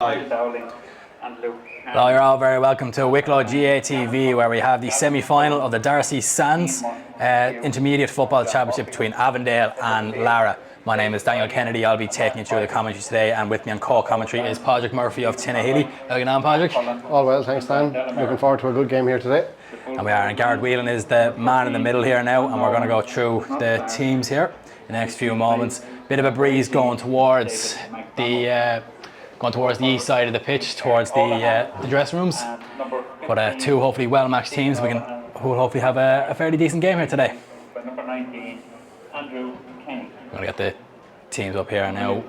Well, you're all very welcome to Wicklow GATV, where we have the semi-final of the Darcy Sands Intermediate Football Championship between Avondale and Laragh. My name is Daniel Kennedy. I'll be taking you through the commentary today, and with me on co-commentary is Padraig Murphy of Tinahely. How are you on, Padraig? All well, thanks Dan. Looking forward to a good game here today. And we are, and Garreth Whelan is the man in the middle here now, and we're going to go through the teams here in the next few moments. Bit of a breeze going towards the east side of the pitch, towards the dressing rooms. But two hopefully well-matched teams. Who will hopefully have a fairly decent game here today. I'm going to get the teams up here now.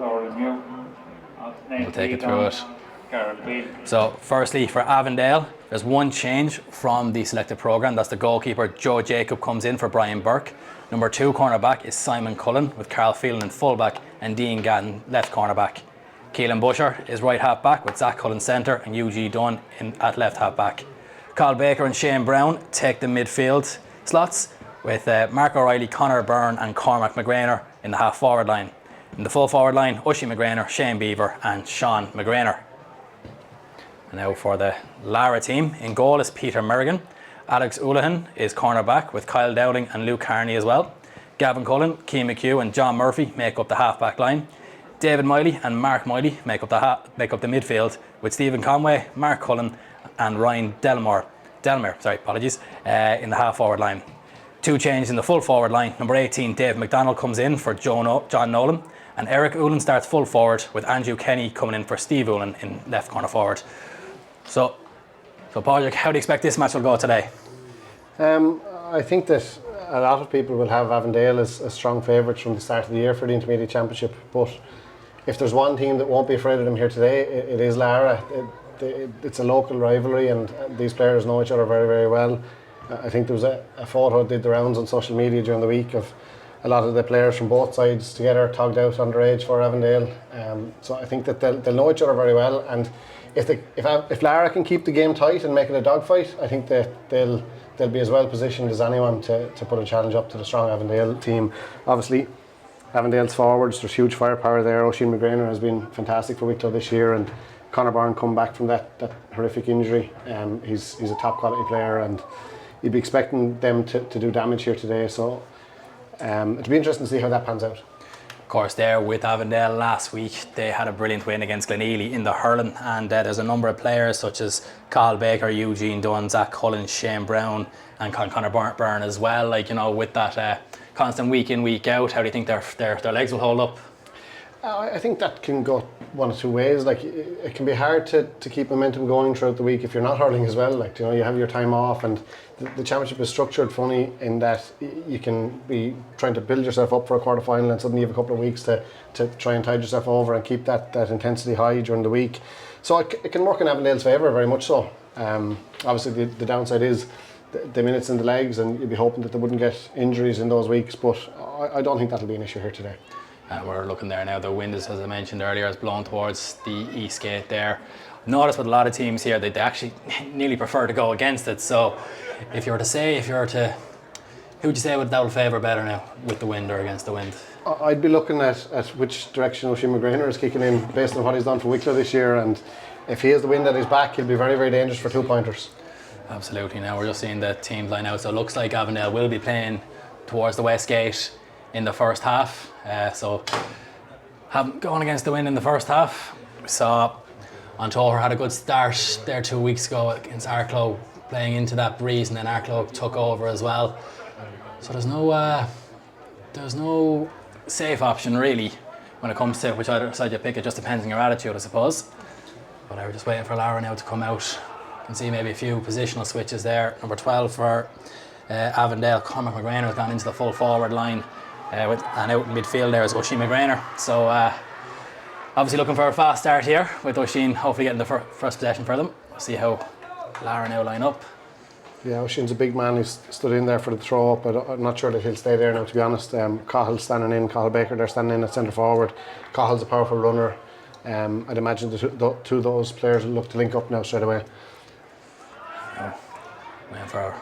We'll take it through it. So firstly for Avondale, there's one change from the selected programme. That's the goalkeeper Joe Jacob comes in for Brian Burke. Number 2 cornerback is Simon Cullen, with Carl Phelan in fullback and Dean Gatton left cornerback. Keelan Busher is right half back, with Zach Cullen centre and UG Dunn at left half back. Carl Baker and Shane Brown take the midfield slots, with Mark O'Reilly, Conor Byrne and Cormac McGrainer in the half forward line. In the full forward line, Ushie McGrainer, Shane Beaver and Sean McGrainer. And now for the Laragh team, in goal is Peter Merrigan. Alex Houlihan is cornerback, with Kyle Dowling and Luke Carney as well. Gavin Cullen, Keane McHugh and John Murphy make up the half back line. David Miley and Mark Miley make up the midfield, with Stephen Conway, Mark Cullen and Ryan Delmere in the half forward line. Two changes in the full forward line. Number 18, Dave McDonald comes in for John Nolan, and Eric Houlihan starts full forward, with Andrew Kenny coming in for Steve Houlihan in left corner forward. So Padraig, how do you expect this match will go today? I think that a lot of people will have Avondale as a strong favourites from the start of the year for the Intermediate Championship, but if there's one team that won't be afraid of them here today, it is Laragh. It's a local rivalry, and these players know each other very, very well. I think there was a photo that did the rounds on social media during the week of a lot of the players from both sides together, togged out underage for Avondale. So I think that they'll know each other very well, and if Laragh can keep the game tight and make it a dogfight, I think that they'll be as well positioned as anyone to put a challenge up to the strong Avondale team. Obviously, Avondale's forwards, there's huge firepower there. Oisin McGrainer has been fantastic for Wicklow this year, and Conor Byrne come back from that horrific injury. He's a top quality player, and you'd be expecting them to do damage here today. So it'll be interesting to see how that pans out. Of course, there with Avondale last week, they had a brilliant win against Glenealy in the hurling, and there's a number of players such as Carl Baker, Eugene Dunn, Zach Cullen, Shane Brown and Conor Byrne as well. With that constant week in, week out, how do you think their legs will hold up? I think that can go one of two ways. It can be hard to keep momentum going throughout the week if you're not hurling as well. You have your time off, and the championship is structured funny in that you can be trying to build yourself up for a quarter final, and suddenly you have a couple of weeks to try and tide yourself over and keep that intensity high during the week. So it can work in Avondale's favour, very much so. Obviously the downside is the minutes in the legs, and you'd be hoping that they wouldn't get injuries in those weeks, but I don't think that'll be an issue here today. We're looking there now. The wind, as I mentioned earlier, is blowing towards the east gate there. Notice with a lot of teams here that they actually nearly prefer to go against it. So who would you say that will favour better now, with the wind or against the wind? I'd be looking at which direction Oisin McGrainer is kicking in based on what he's done for Wicklow this year, and if he has the wind at his back, he'll be very, very dangerous for 2-pointers. Absolutely. Now we're just seeing the teams line out, so it looks like Avondale will be playing towards the west gate in the first half. Going against the wind in the first half. We saw Aughrim had a good start there 2 weeks ago against Arklow, playing into that breeze, and then Arklow took over as well. So there's no safe option really when it comes to which either side you pick. It just depends on your attitude, I suppose. But we're just waiting for Laragh now to come out. You can see maybe a few positional switches there. Number 12 for Avondale, Cormac McGrainer has gone into the full forward line. And out in midfield there is Oisin McGrainer. So obviously looking for a fast start here, with Oisin hopefully getting the first possession for them. We'll see how Laragh now line up. Yeah, Oisin's a big man who's stood in there for the throw up, but I'm not sure that he'll stay there now, to be honest. Cahill's standing in, Cahill Baker, they're standing in at centre forward. Cahill's a powerful runner. I'd imagine the two of those players will look to link up now straight away. Waiting for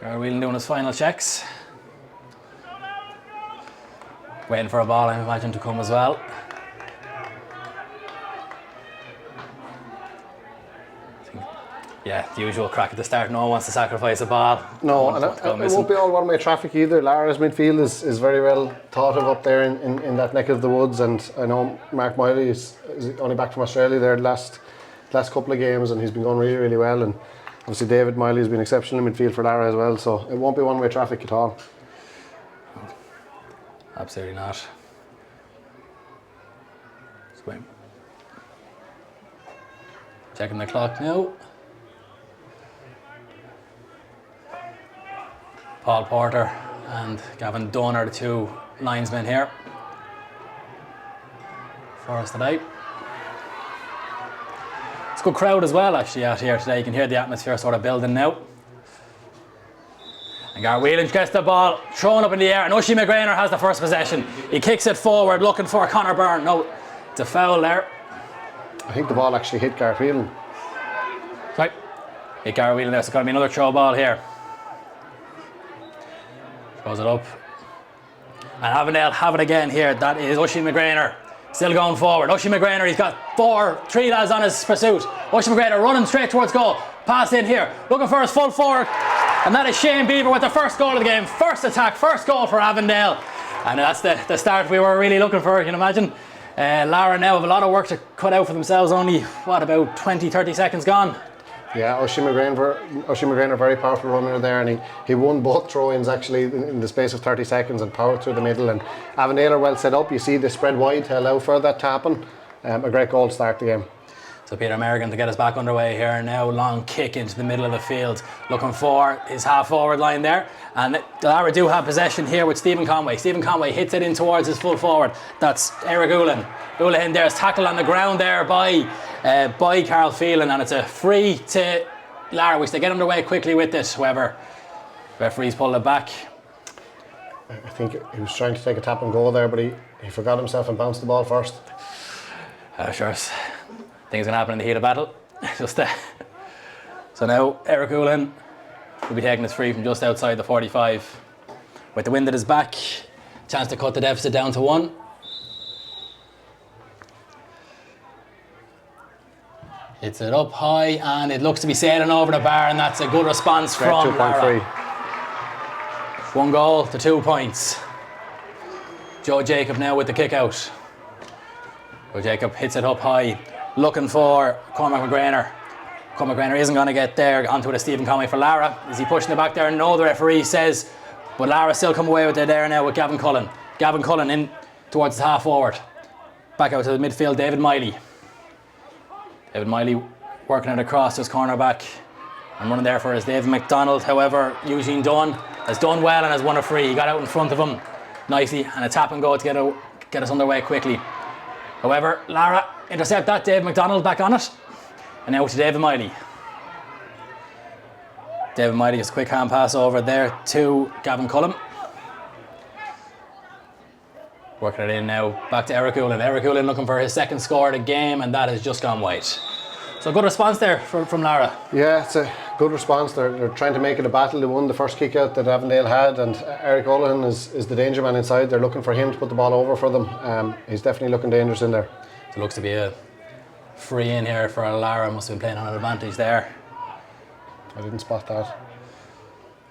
Whelan doing his final checks. Waiting for a ball, I imagine, to come as well. Yeah, the usual crack at the start. No one wants to sacrifice a ball. No, and it won't be all one-way traffic either. Larragh's midfield is very well thought of up there in that neck of the woods, and I know Mark Miley is only back from Australia there the last couple of games, and he's been going really, really well. And obviously David Miley has been exceptional in midfield for Laragh as well, so it won't be one-way traffic at all. Absolutely not. Swim. Checking the clock now. Paul Porter and Gavin Dunn are the two linesmen here for us today. It's a good crowd as well actually out here today. You can hear the atmosphere sort of building now. And Garreth Whelan gets the ball thrown up in the air, and Oisin McGrainer has the first possession. He kicks it forward looking for Conor Byrne. No, it's a foul there. I think the ball actually hit Garreth Whelan. Right, hit Garreth Whelan there, so it's going to be another throw ball here. Throws it up. And Avondale have it again here. That is Oisin McGrainer still going forward. Oisin McGrainer, he's got three lads on his pursuit. Oisin McGrainer running straight towards goal. Pass in here, looking for his full forward. And that is Shane Beaver with the first goal of the game. First attack, first goal for Avondale. And that's the start we were really looking for, you can imagine. Laragh now have a lot of work to cut out for themselves. Only, what, about 20-30 seconds gone? Yeah, Oisin McGrainer, very powerful runner there, and he won both throw-ins actually in the space of 30 seconds and powered through the middle. And Avondale are well set up. You see they spread wide to allow for that tapping. A great goal to start the game. So Peter Merrigan to get us back underway here now. Long kick into the middle of the field, looking for his half-forward line there. And Laragh do have possession here with Stephen Conway. Stephen Conway hits it in towards his full forward. That's Eric Whelan. Whelan there is tackled on the ground there by Carl Phelan, and it's a free to Laragh, which they get underway quickly with this. However, referees pulled it back. I think he was trying to take a tap and go there, but he forgot himself and bounced the ball first. Sure. Things can happen in the heat of battle. So now Eric Whelan will be taking his free from just outside the 45. With the wind at his back, chance to cut the deficit down to 1. Hits it up high, and it looks to be sailing over the bar, and that's a good response from Laragh. 1 goal to 2 points. Joe Jacob now with the kick out. Joe Jacob hits it up high, looking for Cormac McGrainer. Cormac McGrainer isn't going to get there. Onto it is Stephen Conway for Laragh. Is he pushing it back there? No, the referee says, but Laragh still come away with it there now with Gavin Cullen. Gavin Cullen in towards the half forward. Back out to the midfield, David Miley. David Miley working it across to his cornerback. And running there for is David McDonald. However, Eugene Dunn has done well and has won a free. He got out in front of him nicely, and a tap and go to get us underway quickly. However, Laragh intercept that. David McDonald back on it. And now to David Miley. David Miley gets a quick hand pass over there to Gavin Cullen. Working it in now, back to Eric Whelan. Eric Whelan looking for his second score of the game, and that has just gone wide. So good response there from Laragh. Yeah, it's a good response. They're trying to make it a battle. They won the first kick out that Avondale had, and Eric Whelan is the danger man inside. They're looking for him to put the ball over for them. He's definitely looking dangerous in there. So it looks to be a free in here for Laragh. Must have been playing on an advantage there. I didn't spot that.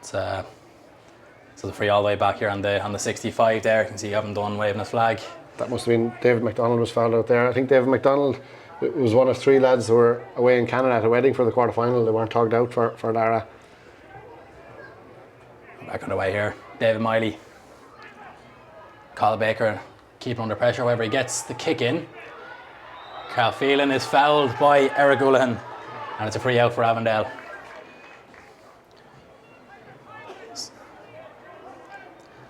So the free all the way back here on the 65 there. You can see Avondale waving his flag. That must have been David McDonald was fouled out there. I think David McDonald was one of 3 lads who were away in Canada at a wedding for the quarter final. They weren't togged out for Laragh. Back on the way here, David Miley. Carl Baker keeping under pressure. However, he gets the kick in. Carl Phelan is fouled by Eric Whelan, and it's a free out for Avondale.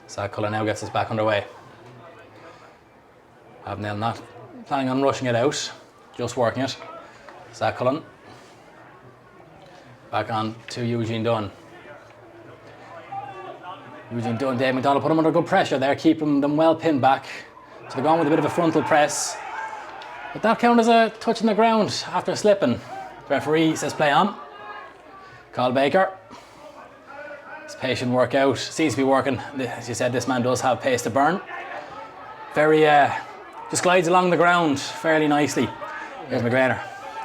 Zach Cullen now gets us back underway. Avondale not planning on rushing it out, just working it. Zach Cullen. Back on to Eugene Dunn. Eugene Dunn, Dave McDonald put him under good pressure there, keeping them well pinned back. So they're going with a bit of a frontal press. But that counted as a touch on the ground after slipping. The referee says play on. Carl Baker. His patient workout seems to be working. As you said, this man does have pace to burn. Very, just glides along the ground fairly nicely. Here's McGrainer.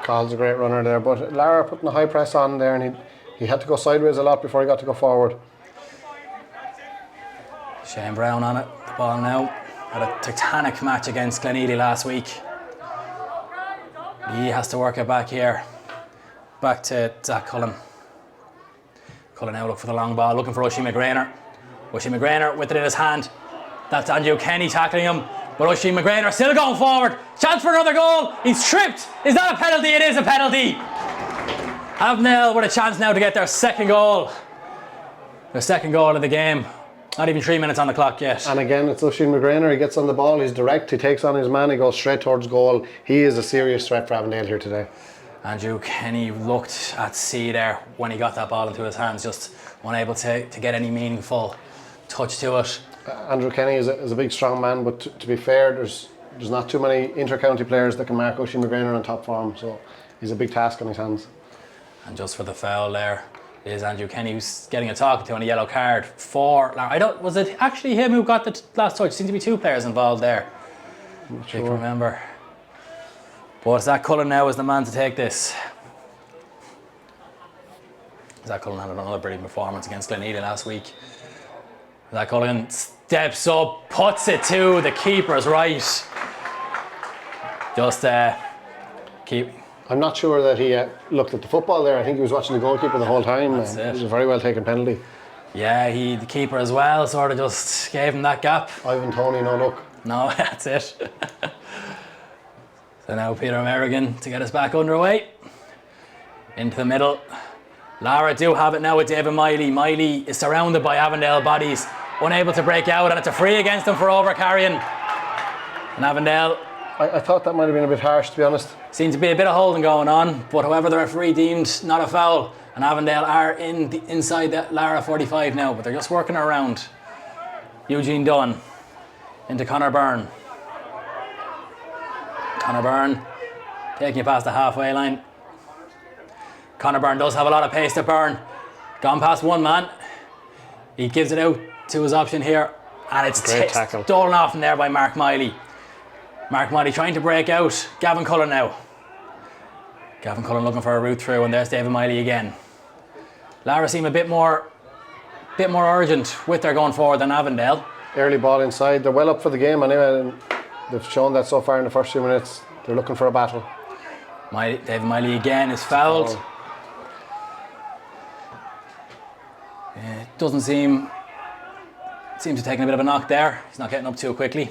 Call's a great runner there, but Laragh putting a high press on there, and he had to go sideways a lot before he got to go forward. Shane Brown on it, the ball now. Had a titanic match against Glenealy last week. He has to work it back here. Back to Zach Cullen. Cullen now look for the long ball, looking for Oisin McGrainer. Oisin McGrainer with it in his hand. That's Andrew Kenny tackling him. But Oisin McGrainer still going forward. Chance for another goal. He's tripped. Is that a penalty? It is a penalty. Avondale with a chance now to get their second goal. Their second goal of the game. Not even 3 minutes on the clock yet. And again, it's Oisin McGrainer. He gets on the ball, he's direct, he takes on his man, he goes straight towards goal. He is a serious threat for Avondale here today. Andrew Kenny looked at sea there when he got that ball into his hands, just unable to get any meaningful touch to it. Andrew Kenny is a big strong man, but to be fair, there's not too many inter-county players that can mark Oisin McGrainer on top form, so he's a big task on his hands. And just for the foul there is Andrew Kenny, who's getting a talking to on a yellow card for Laragh. Was it actually him who got the last touch? Seems to be two players involved there. I'm not I sure. can remember. But Zach Cullen now is the man to take this. Zach Cullen had another brilliant performance against Glenealy last week. Zach Cullen steps up, puts it to the keeper's right. Just keep. I'm not sure that he looked at the football there. I think he was watching the goalkeeper the whole time. That's it. It was a very well taken penalty. Yeah, the keeper as well sort of just gave him that gap. Ivan Toney, no look. No, that's it. So now Peter Merrigan to get us back underway. Into the middle. Laragh do have it now with David Miley. Miley is surrounded by Avondale bodies, unable to break out, and it's a free against him for overcarrying. And Avondale I thought that might have been a bit harsh, to be honest. seems to be a bit of holding going on, but however the referee deemed not a foul, and Avondale are inside the Laragh 45 now, but they're just working around. Eugene Dunn into Conor Byrne. Conor Byrne taking it past the halfway line. Conor Byrne does have a lot of pace to Byrne. Gone past one man. He gives it out to his option here, and it's stolen off from there by Mark Miley. Mark Miley trying to break out. Gavin Cullen now. Gavin Cullen looking for a route through, and there's David Miley again. Laragh seem a bit more urgent with their going forward than Avondale. Early ball inside. They're well up for the game anyway, and they've shown that so far in the first few minutes. They're looking for a battle. David Miley again is fouled. It doesn't seems to have taken a bit of a knock there. He's not getting up too quickly.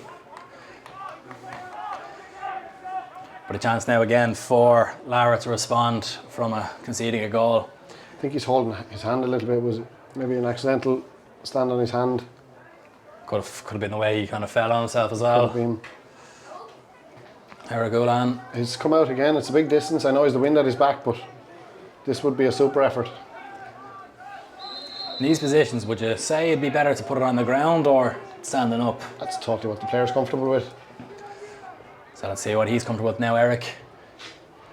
But a chance now again for Laragh to respond from conceding a goal. I think he's holding his hand a little bit. Was it maybe an accidental stand on his hand? Could have been the way he kind of fell on himself as well. Whelan. He's come out again. It's a big distance. I know he's the wind at his back, but this would be a super effort. In these positions, would you say it'd be better to put it on the ground or standing up? That's totally what the player's comfortable with. So let's see what he's comfortable with now, Eric.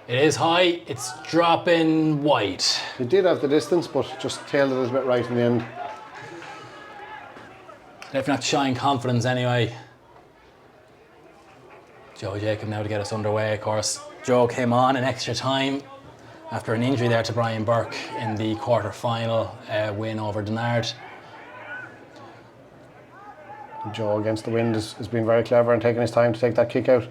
It is high, it's dropping wide. He did have the distance, but just tailed it a little bit right in the end. If not showing confidence anyway. Joe Jacob now to get us underway, of course. Joe came on in extra time after an injury there to Brian Burke in the quarter-final win over Denard. Joe against the wind has been very clever and taking his time to take that kick out.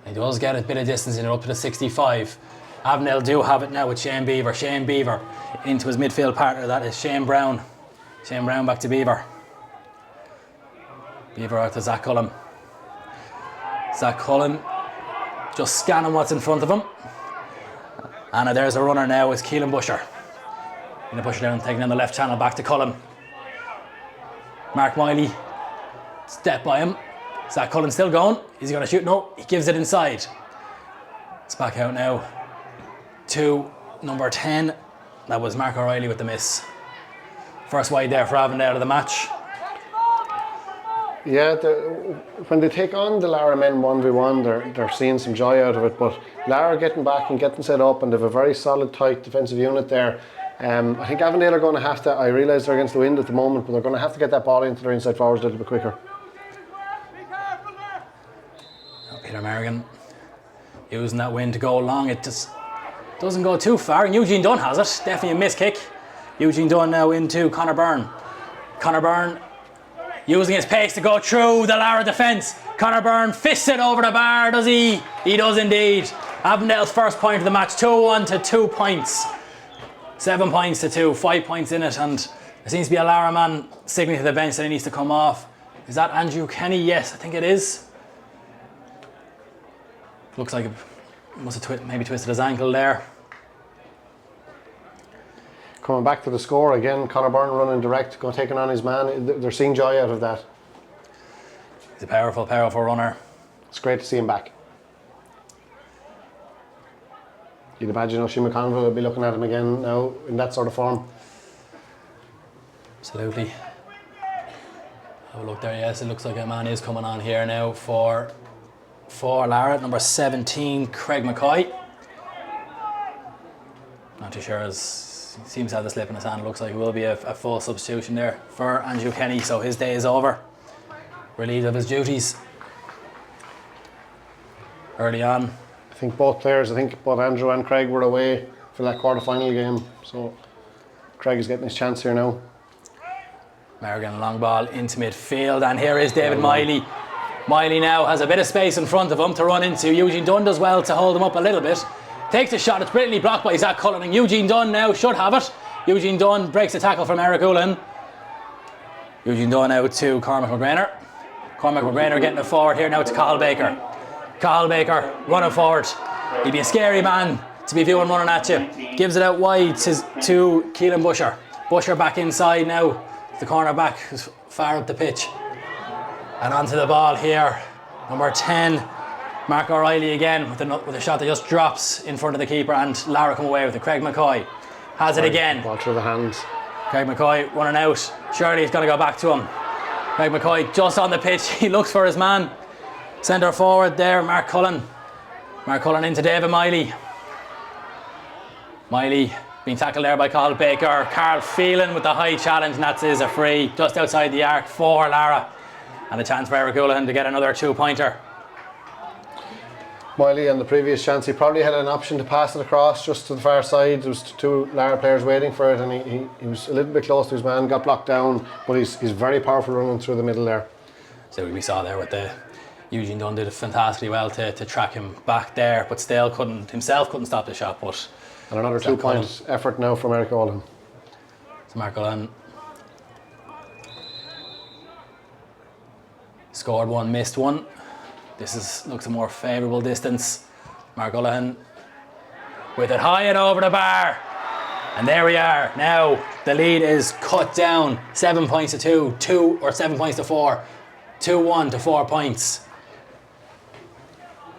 He does get a bit of distance in it up to the 65. Avondale do have it now with Shane Beaver. Shane Beaver into his midfield partner, that is Shane Brown. Shane Brown back to Beaver. Beaver out to Zach Cullen. Zach Cullen just scanning what's in front of him. And there's a runner now, is Keelan Busher. Going to push it down, taking down the left channel, back to Cullen. Mark Miley, step by him. Zach Cullen still going. Is he going to shoot? No, he gives it inside. It's back out now to number 10. That was Mark O'Reilly with the miss. First wide there for Avondale of the match. Yeah, when they take on the Laragh men 1v1, they're seeing some joy out of it, but Laragh getting back and getting set up, and they have a very solid, tight defensive unit there. I think Avondale are going to have to, I realise they're against the wind at the moment, but they're going to have to get that ball into their inside forwards a little bit quicker. Peter Merrigan using that wind to go along. It just Doesn't go too far, and Eugene Dunn has it. Definitely a miss kick. Eugene Dunn now into Conor Byrne. Conor Byrne using his pace to go through the Laragh defence. Conor Byrne fists it over the bar, does he? He does indeed. Avondale's first point of the match, 2-1 to 2 points. 7 points to 2, 5 points in it, and there seems to be a Laragh man signaling to the bench that he needs to come off. Is that Andrew Kenny? Yes, I think it is. Looks like it must have maybe twisted his ankle there. Coming back to the score again, Conor Byrne running direct, taking on his man. They're seeing joy out of that. He's a powerful, powerful runner. It's great to see him back. You'd imagine Oisin McConville will be looking at him again now in that sort of form. Absolutely. Have a look there. Yes, it looks like a man is coming on here now for Laragh, number 17, Craig McCoy. Not too sure, as he seems to have the slip in his hand. It looks like it will be a full substitution there for Andrew Kenny, so his day is over. Relieved of his duties early on. I think both Andrew and Craig were away for that quarter-final game, so Craig is getting his chance here now. Merrigan, a long ball into midfield, and here is David Miley. Miley now has a bit of space in front of him to run into. Eugene Dunn does well to hold him up a little bit. Takes the shot, it's brilliantly blocked by Zach Cullen, and Eugene Dunn now should have it. Eugene Dunn breaks the tackle from Eric Whelan. Eugene Dunn out to Cormac McGrainer. Cormac McGrainer getting it forward here now to Cathal Baker. Cathal Baker running forward. He'd be a scary man to be viewing running at you. Gives it out wide to Keelan Busher. Busher back inside now. The corner back is far up the pitch. And onto the ball here. Number 10, Mark O'Reilly again with a shot that just drops in front of the keeper, and Laragh come away with it. Craig McCoy has it again. Ball through the hands. Craig McCoy running out. Surely he's going to go back to him. Craig McCoy just on the pitch. He looks for his man. Centre forward there, Mark Cullen. Mark Cullen into David Miley. Miley being tackled there by Cathal Baker. Carl Phelan with the high challenge, and that is a free just outside the arc for Laragh. And a chance for Eric Whelan to get another 2-pointer. Miley, on the previous chance, he probably had an option to pass it across just to the far side. There was two Laragh players waiting for it, and he was a little bit close to his man, got blocked down, but he's very powerful running through the middle there. So we saw there with the Eugene Dunn did fantastically well to track him back there, but still couldn't stop the shot. But and another 2-point effort now from Eric Whelan. So Mark Whelan scored one, missed one. This looks a more favourable distance. Mark Whelan with it high and over the bar. And there we are. Now the lead is cut down. 7 points to 2, or 7 points to 4. 2-1 to 4 points.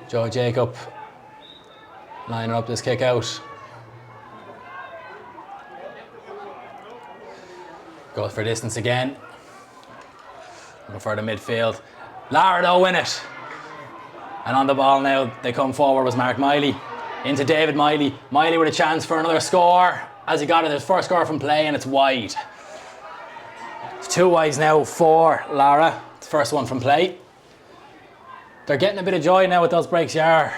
Joe Jacob lining up this kick out. Goes for distance again. Looking for the midfield. Laragh though win it. And on the ball now, they come forward was Mark Miley. Into David Miley. Miley with a chance for another score. As he got it, his first score from play, and it's wide. It's 2 wides now for Laragh. It's the first one from play. They're getting a bit of joy now with those breaks. Yeah,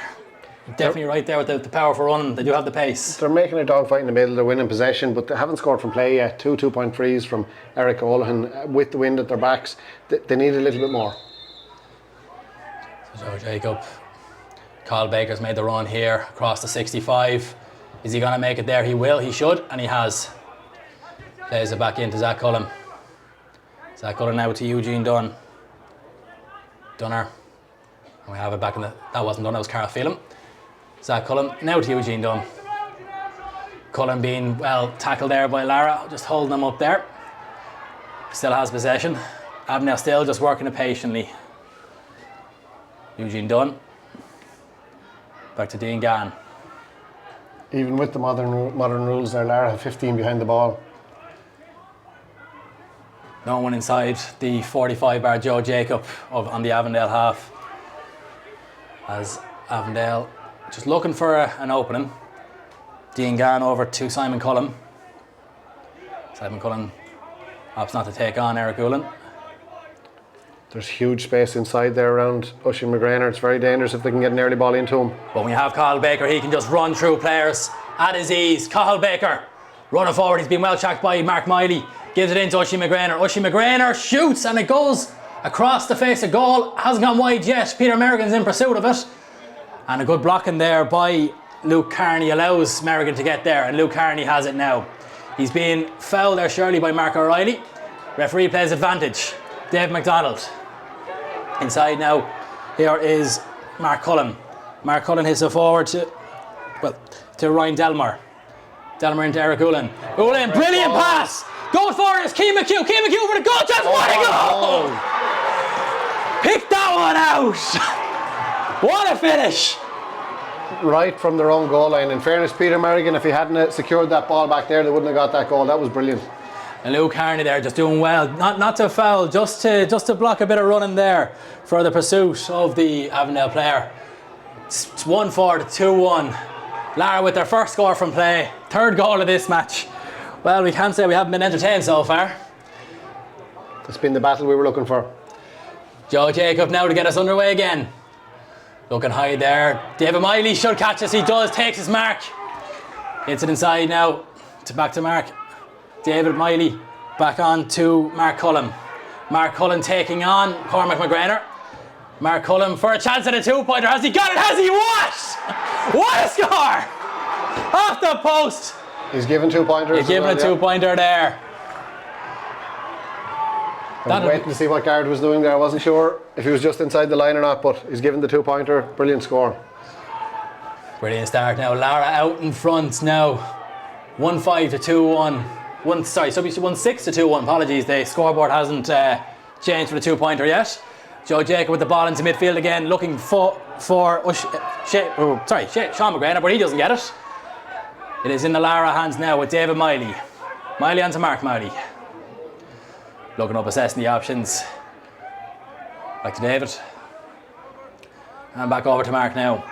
definitely right there with the powerful run. They do have the pace. They're making a dogfight in the middle. They're winning possession, but they haven't scored from play yet. 2 2-point frees from Eric O'Loughlin with the wind at their backs. They need a little bit more. So Joe Jacob, Cathal Baker's made the run here across the 65. Is he going to make it there? He will, he should, and he has. Plays it back into Zach Cullen. Zach Cullen now to Eugene Dunn. Dunner. And we have it back in the... That wasn't Dunn, that was Carl Phelan. Zach Cullen now to Eugene Dunn. Cullen being well tackled there by Laragh, just holding him up there. Still has possession. Avondale still just working it patiently. Eugene Dunn. Back to Dean Gann. Even with the modern rules there, Laragh have 15 behind the ball. No one inside the 45 bar Joe Jacob on the Avondale half. As Avondale just looking for an opening. Dean Gann over to Simon Cullen. Simon Cullen opts not to take on Eric Whelan. There's huge space inside there around Oisin McGrainer. It's very dangerous if they can get an early ball into him. But when you have Cathal Baker, he can just run through players. at his ease. Cathal Baker running forward. He's been well checked by Mark Miley. Gives it into Oisin McGrainer. Oisin McGrainer shoots and it goes across the face of goal. Hasn't gone wide yet. Peter Merrigan's in pursuit of it. And a good blocking there by Luke Carney allows Merrigan to get there. And Luke Carney has it now. He's being fouled there surely by Mark O'Reilly. Referee plays advantage. Dave McDonald. Inside now. Here is Mark Cullen. Mark Cullen hits it forward to Ryan Delmar. Delmar into Eric Whelan. Whelan, brilliant pass! Going forward is Keane McHugh. Keane McHugh for the goal chance. What a goal! Pick that one out! What a finish! Right from their own goal line. In fairness, Peter Merrigan, if he hadn't secured that ball back there, they wouldn't have got that goal. That was brilliant. And Luke Carney there just doing well. Not to foul, just to block a bit of running there for the pursuit of the Avondale player. It's 1-4 to 2-1. Laragh with their first score from play. Third goal of this match. Well, we can't say we haven't been entertained so far. It's been the battle we were looking for. Joe Jacob now to get us underway again. Looking high there. David Miley should catch us. He does. Takes his mark. Hits it inside now. Back to Mark. David Miley back on to Mark Cullen. Mark Cullen taking on Cormac McGrainer. Mark Cullen for a chance at a two-pointer. Has he got it? Has he? What? What a score! Off the post. He's given 2 pointers. He's given a 2-pointer there. I was waiting to see what Garrett was doing there. I wasn't sure if he was just inside the line or not, but he's given the 2-pointer. Brilliant score. Brilliant start now. Laragh out in front now. 1-5 to 2-1. 1-6 to 2-1. Apologies, the scoreboard hasn't changed for the 2-pointer yet. Joe Jacob with the ball into midfield again, looking for Sean McGrainer, but he doesn't get it. It is in the Laragh hands now with David Miley. Miley onto Mark Miley. Looking up, assessing the options. Back to David. And back over to Mark now.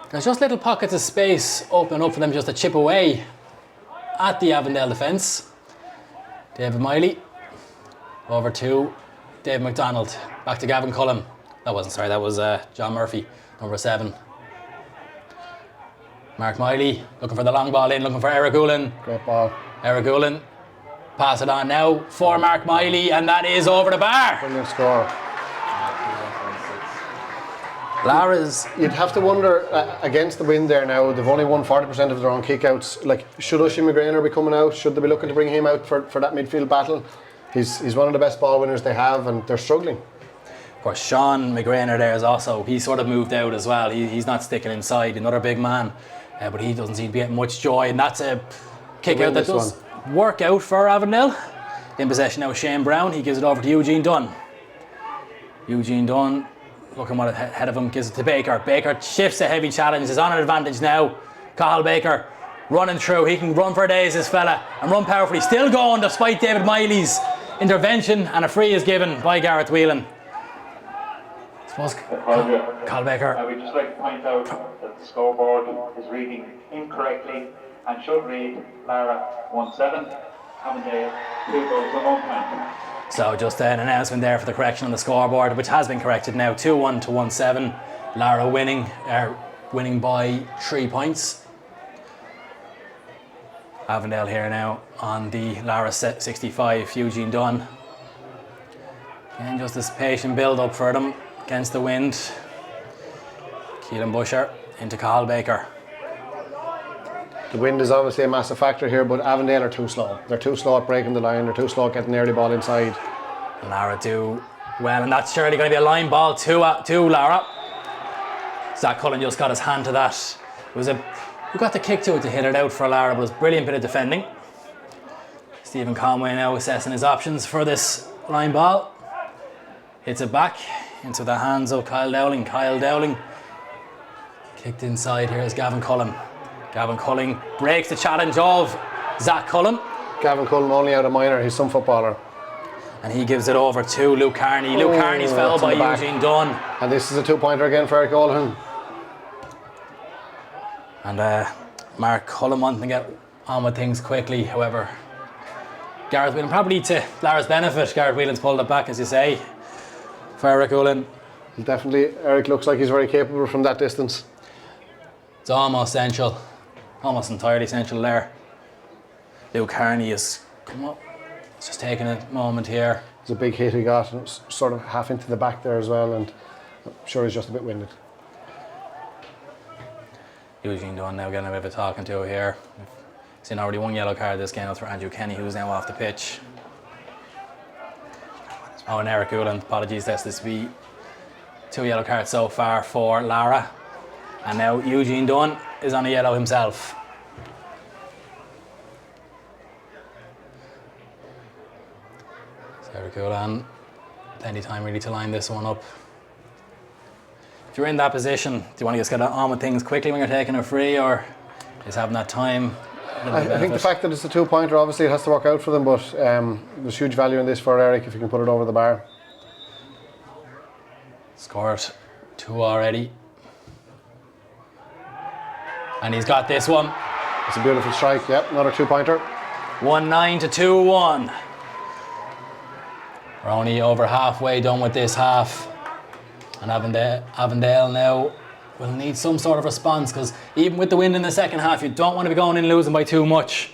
There's just little pockets of space opening up for them just to chip away at the Avondale defence. David Miley. Over to Dave McDonald. Back to Gavin Cullen. That was John Murphy, number 7. Mark Miley looking for the long ball in, looking for Eric Whelan. Great ball. Eric Whelan. Pass it on now for Mark Miley, and that is over the bar. Brilliant score. Laragh's. You'd have to wonder, against the wind there now, they've only won 40% of their own kickouts. Like, should Oisin McGrainer be coming out? Should they be looking to bring him out for that midfield battle? He's one of the best ball winners they have, and they're struggling. Of course, Sean McGrainer there is also, he's sort of moved out as well. He's not sticking inside, another big man, but he doesn't seem to be getting much joy, and that's a kick out that does work out for Avondale. In possession now, Shane Brown. He gives it over to Eugene Dunn. Eugene Dunn, looking what ahead of him, gives it to Baker. Baker shifts a heavy challenge, is on an advantage now. Cathal Baker running through. He can run for days, this fella, and run powerfully. Still going despite David Miley's intervention, and a free is given by Garreth Whelan. Cathal Baker. I would just like to point out that the scoreboard is reading incorrectly and should read Laragh 1-7, Avondale 2 goals and 1 point. So just an announcement there for the correction on the scoreboard, which has been corrected now. 2-1 to 1-7. Laragh winning by 3 points. Avondale here now on the Laragh 65, Eugene Dunn. And just this patient build up for them against the wind. Keelan Busher into Cathal Baker. The wind is obviously a massive factor here, but Avondale are too slow. They're too slow at breaking the line. They're too slow at getting the early ball inside. Laragh do well, and that's surely going to be a line ball to Laragh. Zach Cullen just got his hand to that. We got the kick to it to hit it out for Laragh, but it was a brilliant bit of defending. Stephen Conway now assessing his options for this line ball. Hits it back into the hands of Kyle Dowling. Kyle Dowling kicked inside. Here is Gavin Cullen. Gavin Cullen breaks the challenge of Zach Cullen. Gavin Cullen only out of minor, he's some footballer. And he gives it over to Luke Carney. Luke Carney's fouled by Eugene Dunn. And this is a 2-pointer again for Eric Aughrim. And Mark Cullen wanting to get on with things quickly, however. Garreth Whelan, probably to Laragh's benefit, Garreth Whelan's pulled it back, as you say, for Eric Whelan. Definitely, Eric looks like he's very capable from that distance. It's almost essential almost entirely central there. Luke Carney is come up. It's just taking a moment here. It's a big hit he got, and it was sort of half into the back there as well, and I'm sure he's just a bit winded. Eugene Dunn now getting a bit of a talking to here. We've seen already one yellow card this game for Andrew Kenny, who's now off the pitch. Oh, and Eric Whelan, apologies, that's this be 2 yellow cards so far for Laragh. And now Eugene Dunn is on a yellow himself. So Eric Whelan, plenty of time really to line this one up. If you're in that position, do you want to just get on with things quickly when you're taking a free, or is having that time? I think the fact that it's a 2-pointer, obviously it has to work out for them, but there's huge value in this for Eric if he can put it over the bar. Scored 2 already. And he's got this one. It's a beautiful strike, yep, another 2-pointer. 1-9 to 2-1. We're only over halfway done with this half. And Avondale now will need some sort of response, because even with the wind in the second half, you don't want to be going in losing by too much.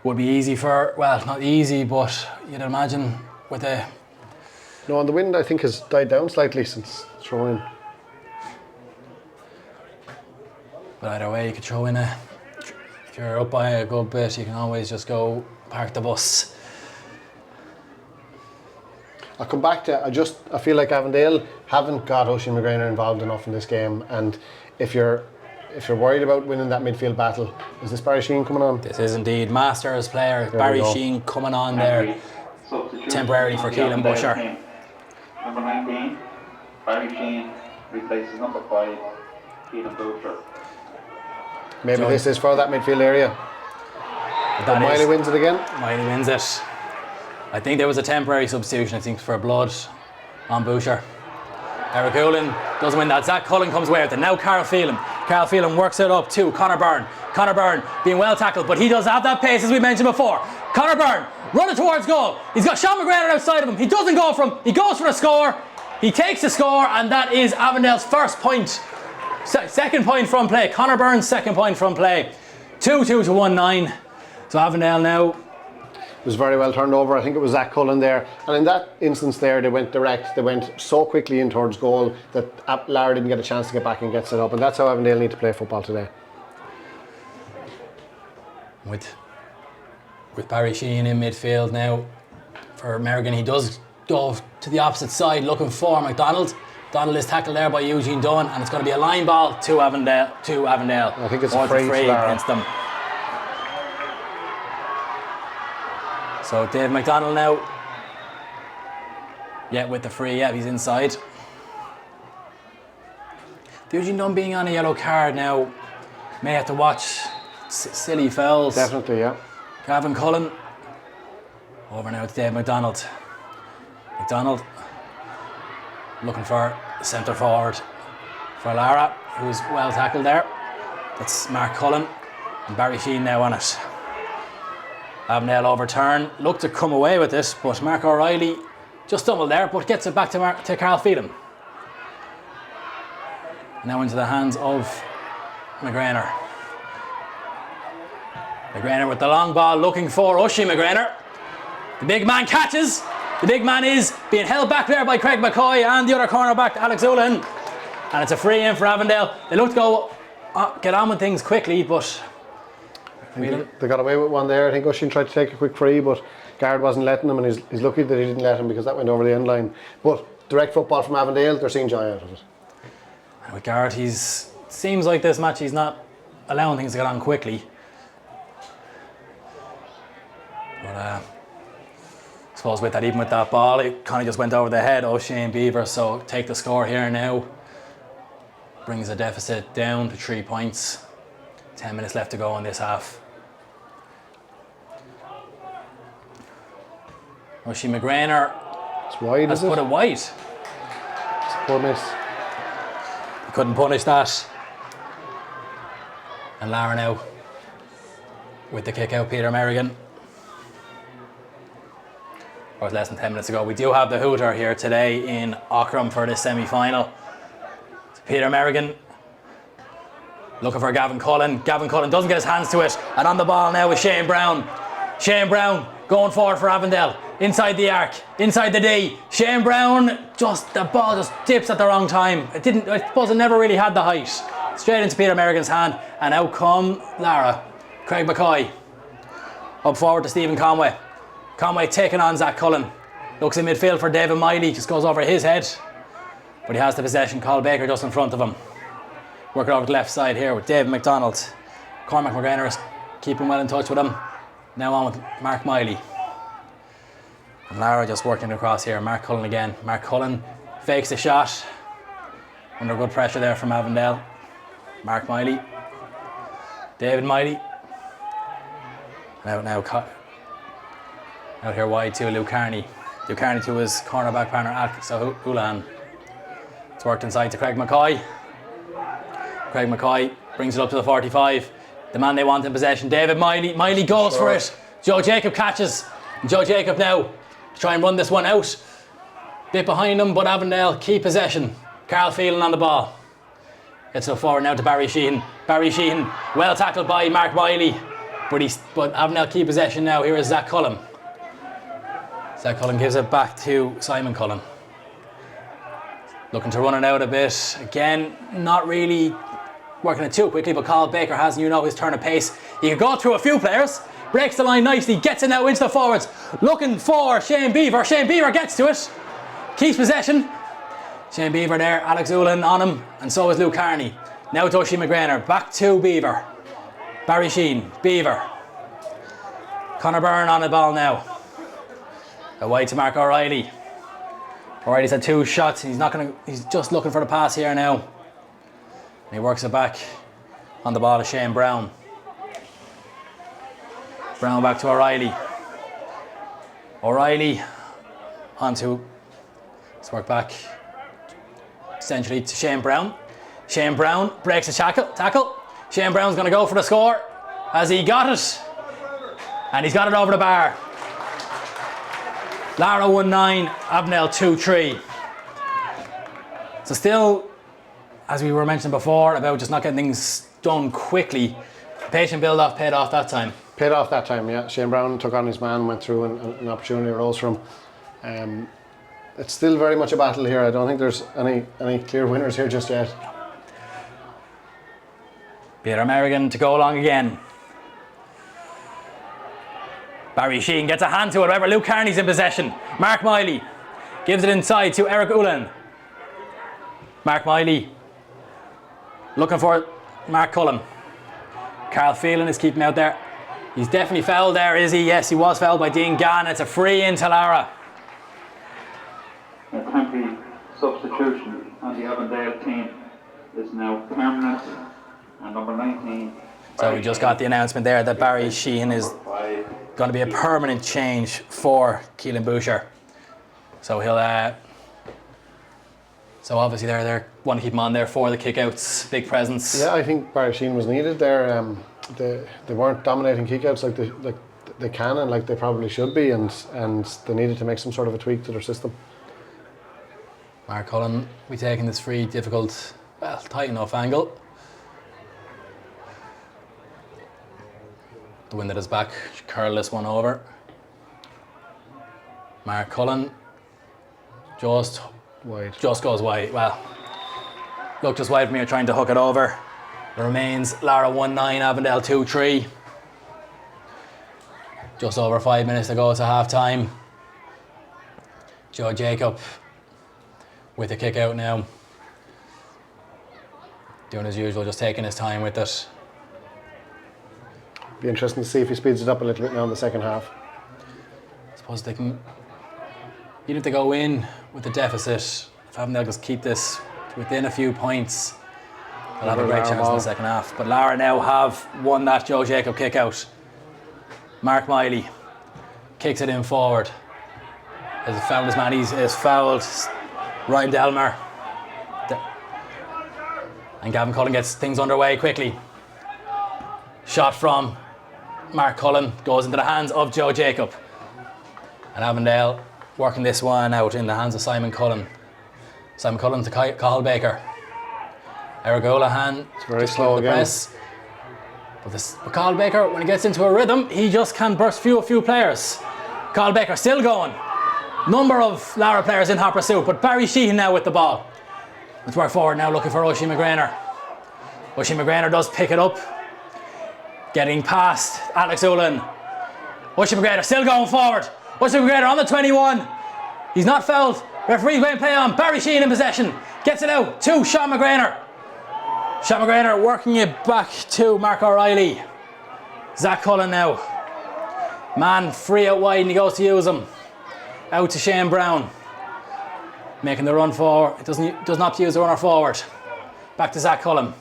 Would be easy for, well, not easy, but you'd imagine with the... No, and the wind I think has died down slightly since throwing. But either way, you could throw in a... If you're up by a good bit, you can always just go park the bus. I'll come back to, I feel like Avondale haven't got Oisin McGrainer involved enough in this game, and if you're worried about winning that midfield battle, is this Barry Sheehan coming on? This is indeed Masters player Barry Sheehan coming on there temporarily for Keelan Busher. Number 19, Barry Sheehan replaces number 5, Keelan Busher. Maybe this is for that midfield area. But Miley wins it again. Miley wins it. I think there was a temporary substitution, I think, for blood on Boucher. Eric Whelan doesn't win that. Zach Cullen comes away with it. Now Carl Phelan. Carl Phelan works it up to Conor Byrne. Conor Byrne being well tackled, but he does have that pace as we mentioned before. Conor Byrne running towards goal. He's got Sean McGraner outside of him. He doesn't go for him. He goes for a score. He takes the score, and that is Avondale's first point. Second point from play. Conor Byrne's second point from play. 2-2 to 1-9. So Avondale now. It was very well turned over. I think it was Zach Cullen there. And in that instance there, they went direct. They went so quickly in towards goal that Laragh didn't get a chance to get back and get set up. And that's how Avondale need to play football today. With Barry Sheehan in midfield now for Merrigan, he does go to the opposite side looking for McDonald. Donald is tackled there by Eugene Dunn, and it's going to be a line ball to Avondale. I think it's a free against them. So Dave McDonald now, with the free, he's inside. Eugene Dunn being on a yellow card now, may have to watch silly fouls. Definitely, yeah. Gavin Cullen, over now to Dave McDonald. McDonald looking for the centre forward for Laragh, who's well tackled there. That's Mark Cullen, and Barry Sheehan now on it. Avondale overturn, looked to come away with this, but Mark O'Reilly just stumbled there, but gets it back to Carl Phelan. Now into the hands of McGrainer. McGrainer with the long ball, looking for Oisin McGrainer. The big man catches. The big man is being held back there by Craig McCoy and the other cornerback, Alex Whelan. And it's a free in for Avondale. They look to go get on with things quickly, but they got away with one there. I think Oisin tried to take a quick free, but Garrett wasn't letting him, and he's lucky that he didn't let him, because that went over the end line. But direct football from Avondale, they're seeing joy out of it. And with Garrett, seems like this match he's not allowing things to get on quickly. But I suppose even with that ball, it kind of just went over the head of Shane Beaver. So take the score here now. Brings the deficit down to 3 points. 10 minutes left to go in this half. Oisin McGrainer it's wide, has put it wide. It's a poor miss. He couldn't punish that. And Laragh now with the kick out, Peter Merrigan. Or less than 10 minutes ago. We do have the hooter here today in Aughrim for this semi-final. So Peter Merrigan Looking for Gavin Cullen. Gavin Cullen doesn't get his hands to it. And on the ball now is Shane Brown. Shane Brown going forward for Avondale. Inside the arc, inside the D. Shane Brown, the ball just dips at the wrong time. I suppose it never really had the height. Straight into Peter Merrigan's hand, and out come Laragh. Craig McCoy. Up forward to Stephen Conway. Conway taking on Zach Cullen. Looks in midfield for David Miley, just goes over his head. But he has the possession. Carl Baker just in front of him. Working over the left side here with David McDonald. Cormac McGrainer is keeping well in touch with him. Now on with Mark Miley. And Laragh just working across here. Mark Cullen again. Mark Cullen fakes the shot. Under good pressure there from Avondale. Mark Miley. David Miley. Out here wide to Luke Carney. Luke Carney to his cornerback partner Whelan. It's worked inside to Craig McCoy. Craig McCoy brings it up to the 45. The man they want in possession, David Miley. Miley goes for it. Joe Jacob catches. And Joe Jacob now to try and run this one out. Bit behind him, but Avondale keep possession. Carl Phelan on the ball. Gets it forward now to Barry Sheehan. Barry Sheehan, well tackled by Mark Miley. But Avondale keep possession now. Here is Zach Cullen. Zach Cullen gives it back to Simon Cullen. Looking to run it out a bit. Again, not really working it too quickly, but Carl Baker has, his turn of pace. He can go through a few players, breaks the line nicely, gets it now into the forwards. Looking for Shane Beaver. Shane Beaver gets to it. Keeps possession. Shane Beaver there, Alex Whelan on him, and so is Luke Carney. Now to Oisin McGrainer, back to Beaver. Barry Sheen, Beaver. Conor Byrne on the ball now. Away to Mark O'Reilly. O'Reilly's had 2 shots. He's just looking for the pass here now. And he works it back on the ball to Shane Brown. Brown back to O'Reilly. O'Reilly onto, let's work back essentially to Shane Brown. Shane Brown breaks the tackle. Shane Brown's going to go for the score. Has he got it? And he's got it over the bar. Laragh 1-9, Avondale 2-3. So still, as we were mentioning before, about just not getting things done quickly. Patient build-off paid off that time. Paid off that time, yeah. Shane Brown took on his man, went through, and an opportunity arose for him. It's still very much a battle here. I don't think there's any clear winners here just yet. Peter Merrigan to go along again. Barry Sheen gets a hand to it, however Luke Carney's in possession. Mark Miley gives it inside to Eric Whelan. Mark Miley looking for Mark Cullen. Carl Phelan is keeping out there. He's definitely fouled there, is he? Yes, he was fouled by Dean Gann. It's a free into Laragh. A temporary substitution on the Avondale team is now permanent, and number 19. So we just got the announcement there that Barry Sheehan is going to be a permanent change for Keelan Boucher. So he'll so obviously they want to keep him on there for the kickouts, big presence. Yeah, I think Barry Sheehan was needed there. They weren't dominating kickouts like they can and like they probably should be, and they needed to make some sort of a tweak to their system. Mark Cullen we taking this free, difficult, tight enough angle. The wind at his back, curl this one over. Mark Cullen just goes wide. Well, look just wide from here, trying to hook it over. It remains Laragh 1-9, Avondale 2-3. Just over 5 minutes to go to half time. Joe Jacob with a kick out now. Doing as usual, just taking his time with it. Be interesting to see if he speeds it up a little bit now in the second half. I suppose they can, even if they go in with the deficit, if Avondale just keep this within a few points, they'll have a great chance in the second half. But Laragh now have won that Joe Jacob kick out. Mark Miley kicks it in forward. Has fouled his man, he's fouled Ryan Delmer. And Gavin Cullen gets things underway quickly. Shot from Mark Cullen goes into the hands of Joe Jacob. And Avondale working this one out in the hands of Simon Cullen. Simon Cullen to Carl Baker. Eric Houlihan. It's very slow again. Press. But Carl Baker, when he gets into a rhythm, he just can burst through a few players. Carl Baker still going. Number of Laragh players in hot pursuit, but Barry Sheehan now with the ball. Let's work forward now, looking for Oisin McGrainer. Oisin McGrainer does pick it up. Getting past Alex Whelan. Oisin McGrainer still going forward. Oisin McGrainer on the 21. He's not fouled. Referee's going to play on. Barry Sheehan in possession. Gets it out to Sean McGrainer. Sean McGrainer working it back to Mark O'Reilly. Zach Cullen now. Man free out wide and he goes to use him. Out to Shane Brown. Making the run forward. It does not use the runner forward. Back to Zach Cullen.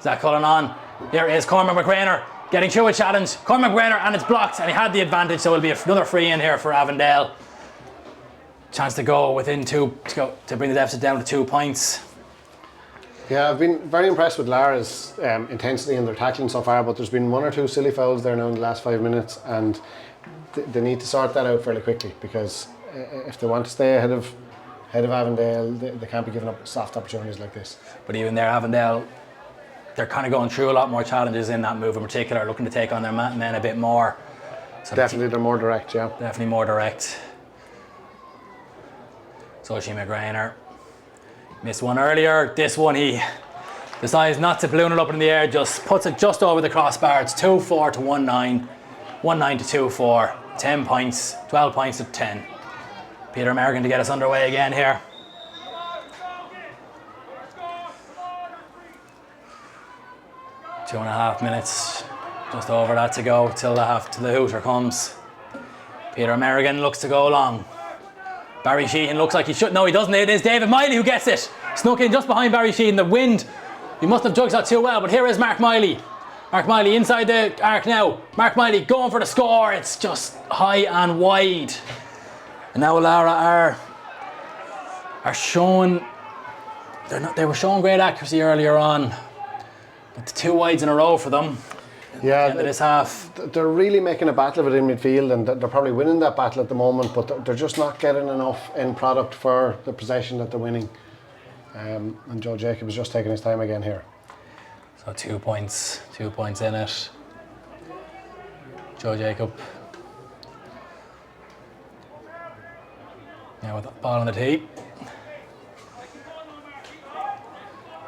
Zach Cullen on. Here is Cormac McGrainer getting through a challenge. Cormac McGrainer, and it's blocked, and he had the advantage, so it'll be another free in here for Avondale. Chance to go within to bring the deficit down to 2 points. Yeah, I've been very impressed with Laragh's intensity in their tackling so far, but there's been 1 or 2 silly fouls there now in the last 5 minutes, and they need to sort that out fairly quickly, because if they want to stay ahead of Avondale, they can't be giving up soft opportunities like this. But even there, Avondale, they're kind of going through a lot more challenges in that move in particular, looking to take on their men a bit more. So definitely they're more direct, yeah. Definitely more direct. So Oisin McGrainer missed one earlier. This one he decides not to balloon it up in the air, just puts it just over the crossbar. It's 2-4 to 1-9. 1-9 to 2-4. 10 points, 12 points to 10. Peter American to get us underway again here. Two and a half minutes, just over that to go till the hooter comes. Peter American looks to go long. Barry Sheehan looks like he should. No, he doesn't. It is David Miley who gets it. Snuck in just behind Barry Sheehan. The wind, he must have jugged that too well, but here is Mark Miley. Mark Miley inside the arc now. Mark Miley going for the score. It's just high and wide. And now Laragh are showing, they were showing great accuracy earlier on. But the 2 wides in a row for them. Yeah, at the end of this half. They're really making a battle of it in midfield, and they're probably winning that battle at the moment, but they're just not getting enough end product for the possession that they're winning. And Joe Jacob is just taking his time again here. So 2 points in it. Joe Jacob. Now with the ball on the tee.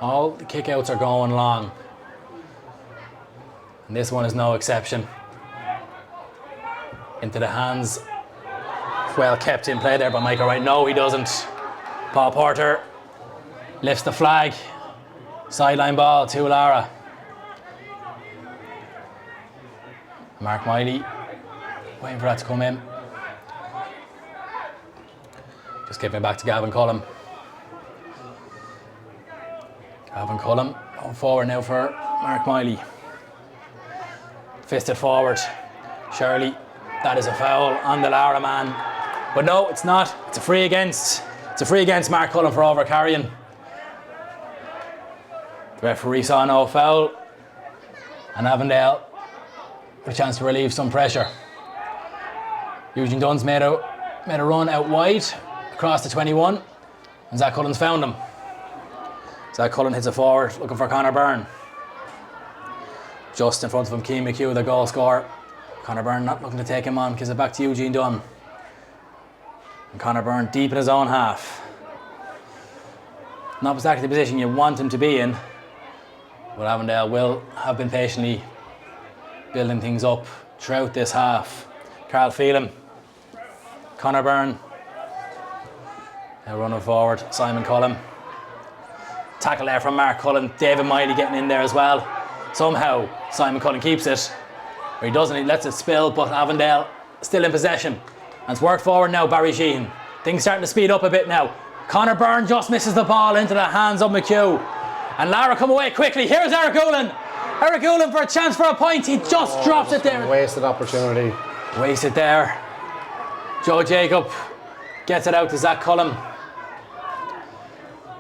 All the kickouts are going long. And this one is no exception. Into the hands. Well kept in play there by Michael Wright. No, he doesn't. Paul Porter lifts the flag. Sideline ball to Laragh. Mark Miley waiting for that to come in. Just giving it back to Gavin Cullum. Gavin Cullum going forward now for Mark Miley. Fisted forward. Surely that is a foul on the Laragh man. But no, it's not. It's a free against. It's a free against Mark Cullum for over carrying. The referee saw no foul. And Avondale with a chance to relieve some pressure. Eugene Dunn's made a run out wide across the 21. And Zach Cullen's found him. Zach Cullen hits it forward looking for Conor Byrne. Just in front of him, Keane McHugh, the goal scorer. Conor Byrne not looking to take him on, gives it back to Eugene Dunn. And Conor Byrne deep in his own half. Not exactly the position you want him to be in, but Avondale will have been patiently building things up throughout this half. Carl Phelan, Conor Byrne. Now running forward, Simon Cullen. Tackle there from Mark Cullen. David Miley getting in there as well. Somehow Simon Cullen keeps it, or he doesn't, he lets it spill, but Avondale still in possession. And it's worked forward now, Barry Sheehan. Things starting to speed up a bit now. Conor Byrne just misses the ball into the hands of McHugh. And Laragh come away quickly. Here's Eric Whelan. Eric Whelan for a chance for a point. He just drops it there. Wasted opportunity. Wasted there. Joe Jacob gets it out to Zach Cullen.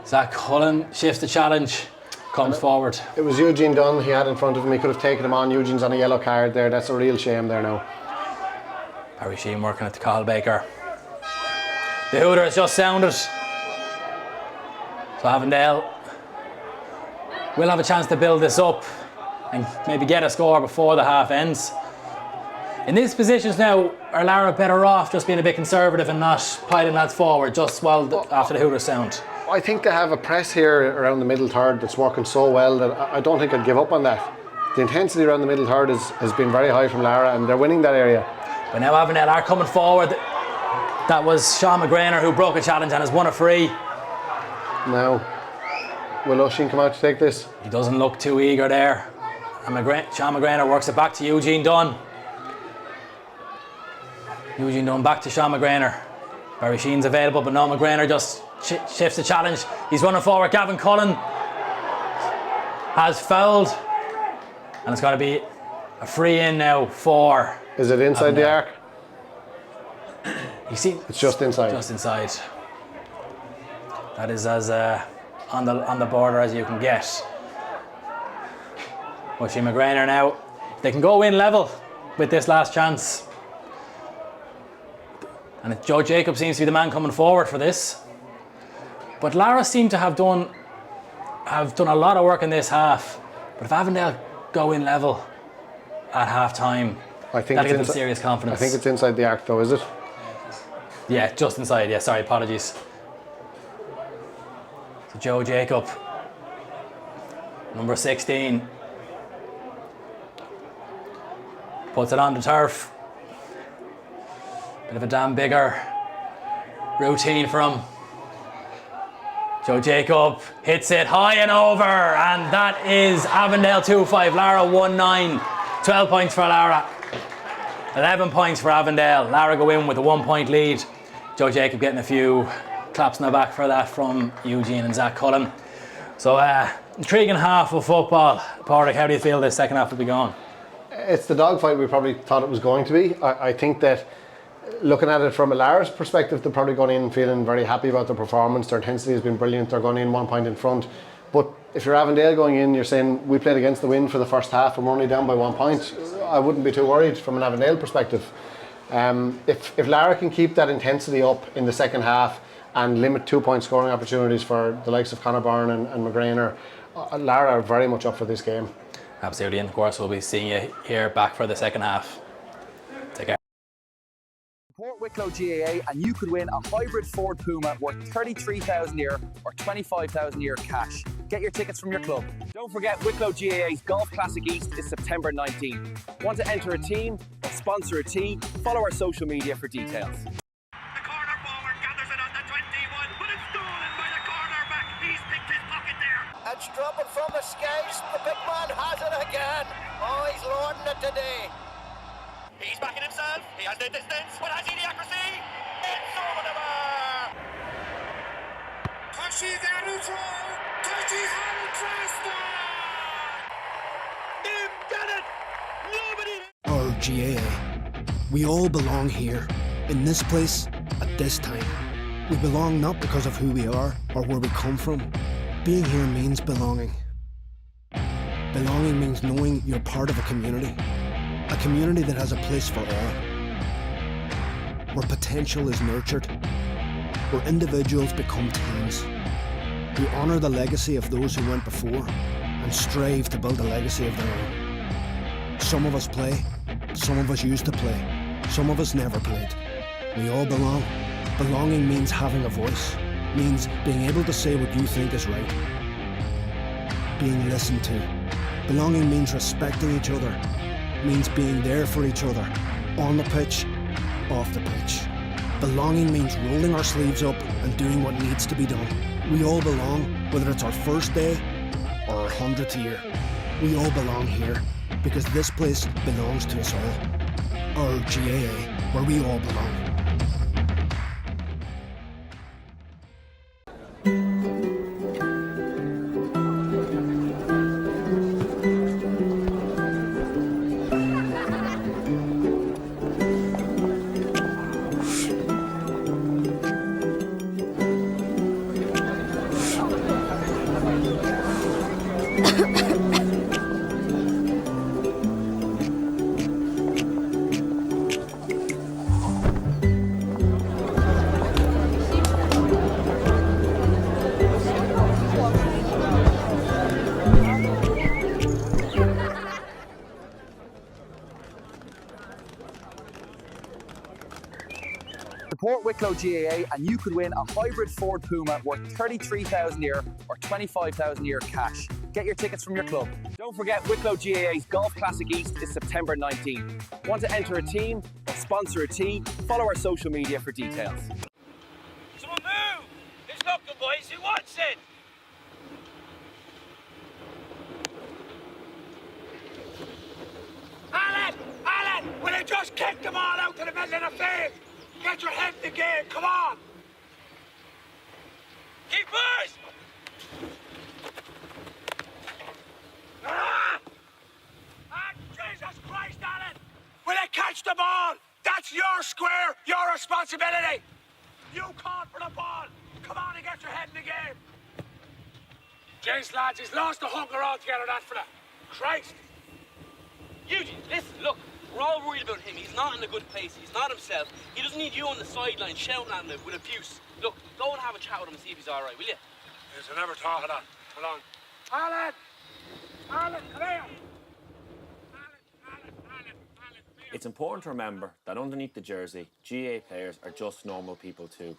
Zach Cullen shifts the challenge. Comes forward. It was Eugene Dunn he had in front of him. He could have taken him on. Eugene's on a yellow card there. That's a real shame there now. Barry Sheehan working at the Carl Baker. The hooter has just sounded. So Avondale will have a chance to build this up and maybe get a score before the half ends. In these positions now, are Laragh better off just being a bit conservative and not piling lads forward just after the hooter sound? I think they have a press here around the middle third that's working so well that I don't think I'd give up on that. The intensity around the middle third has been very high from Laragh, and they're winning that area. But now Avondale are coming forward. That was Sean McGrainer who broke a challenge and has won a free. Now, will Oisín come out to take this? He doesn't look too eager there. And Sean McGrainer works it back to Eugene Dunn. Eugene Dunn back to Sean McGrainer. Barry Sheen's available, but no, McGrainer just shifts the challenge. He's running forward. Gavin Cullen has fouled. And it's got to be a free in now for... Is it inside the arc? You see, it's just inside. Just inside. That is as on the border as you can get. Oisín McGrainer now. They can go in level with this last chance. And Joe Jacobs seems to be the man coming forward for this. But Laragh seem to have done a lot of work in this half. But if Avondale go in level at half time, that'll give them serious confidence. I think it's inside the arc though, is it? Yeah, just inside. Yeah, sorry, apologies. So Joe Jacob, number 16, puts it on the turf. Bit of a damn bigger routine for him. Joe Jacob hits it high and over, and that is Avondale 2-5, Laragh 1-9. 12 points for Laragh, 11 points for Avondale. Laragh go in with a 1 point lead. Joe Jacob getting a few claps in the back for that from Eugene and Zach Cullen. So intriguing half of football. Pádraig, how do you feel this second half will be going? It's the dogfight we probably thought it was going to be. I think that looking at it from a Laragh's perspective, they're probably going in feeling very happy about their performance. Their intensity has been brilliant. They're going in 1 point in front. But if you're Avondale going in, you're saying we played against the wind for the first half and we're only down by 1 point. I wouldn't be too worried from an Avondale perspective. If Laragh can keep that intensity up in the second half and limit 2 point scoring opportunities for the likes of Conor Byrne and McGrainer, Laragh are very much up for this game. Absolutely, and of course we'll be seeing you here back for the second half. Take care. Support Wicklow GAA and you could win a hybrid Ford Puma worth 33,000 a year or 25,000 a year cash. Get your tickets from your club. Don't forget Wicklow GAA's Golf Classic East is September 19th. Want to enter a team or sponsor a tee? Follow our social media for details. The corner forward gathers it on the 21, but it's stolen by the cornerback. He's picked his pocket there. It's dropping from the skies. The big man has it again. Oh, he's lording it today. He's backing himself. He has the distance, but has he the accuracy? It's over the bar. Touchy's out of throw. Touchy's out of Trasta. They've done it. Nobody. Our GAA. We all belong here, in this place, at this time. We belong not because of who we are or where we come from. Being here means belonging. Belonging means knowing you're part of a community that has a place for all, where potential is nurtured, where individuals become teams, who honour the legacy of those who went before and strive to build a legacy of their own. Some of us play, some of us used to play, some of us never played. We all belong. Belonging means having a voice, means being able to say what you think is right, being listened to. Belonging means respecting each other, means being there for each other, on the pitch, off the pitch. Belonging means rolling our sleeves up and doing what needs to be done. We all belong, whether it's our first day or our 100th year. We all belong here, because this place belongs to us all. Our GAA, where we all belong. Support Wicklow GAA and you could win a hybrid Ford Puma worth 33,000 euro or 25,000 euro cash. Get your tickets from your club. Don't forget Wicklow GAA's Golf Classic East is September 19th. Want to enter a team or sponsor a tee? Follow our social media for details. Someone move! It's looking, boys. Who wants it? Alan! Will you just kick the ball out to the middle of the field? Get your head in the game, come on! Keepers! Jesus Christ, Alan! Will you catch the ball? That's your square, your responsibility! You called for the ball! Come on and get your head in the game! James, lads, he's lost the hunger altogether, that fella. Christ! Eugene, listen, look, we're all worried about him. He's not in a good place. He's not himself. He doesn't need you on the sideline shouting at him with abuse. Look, go and have a chat with him and see if he's all right, will you? Yes, I never thought of that. Hold on. Alan! Alan, come here! Alan. It's important to remember that underneath the jersey, GAA players are just normal people too.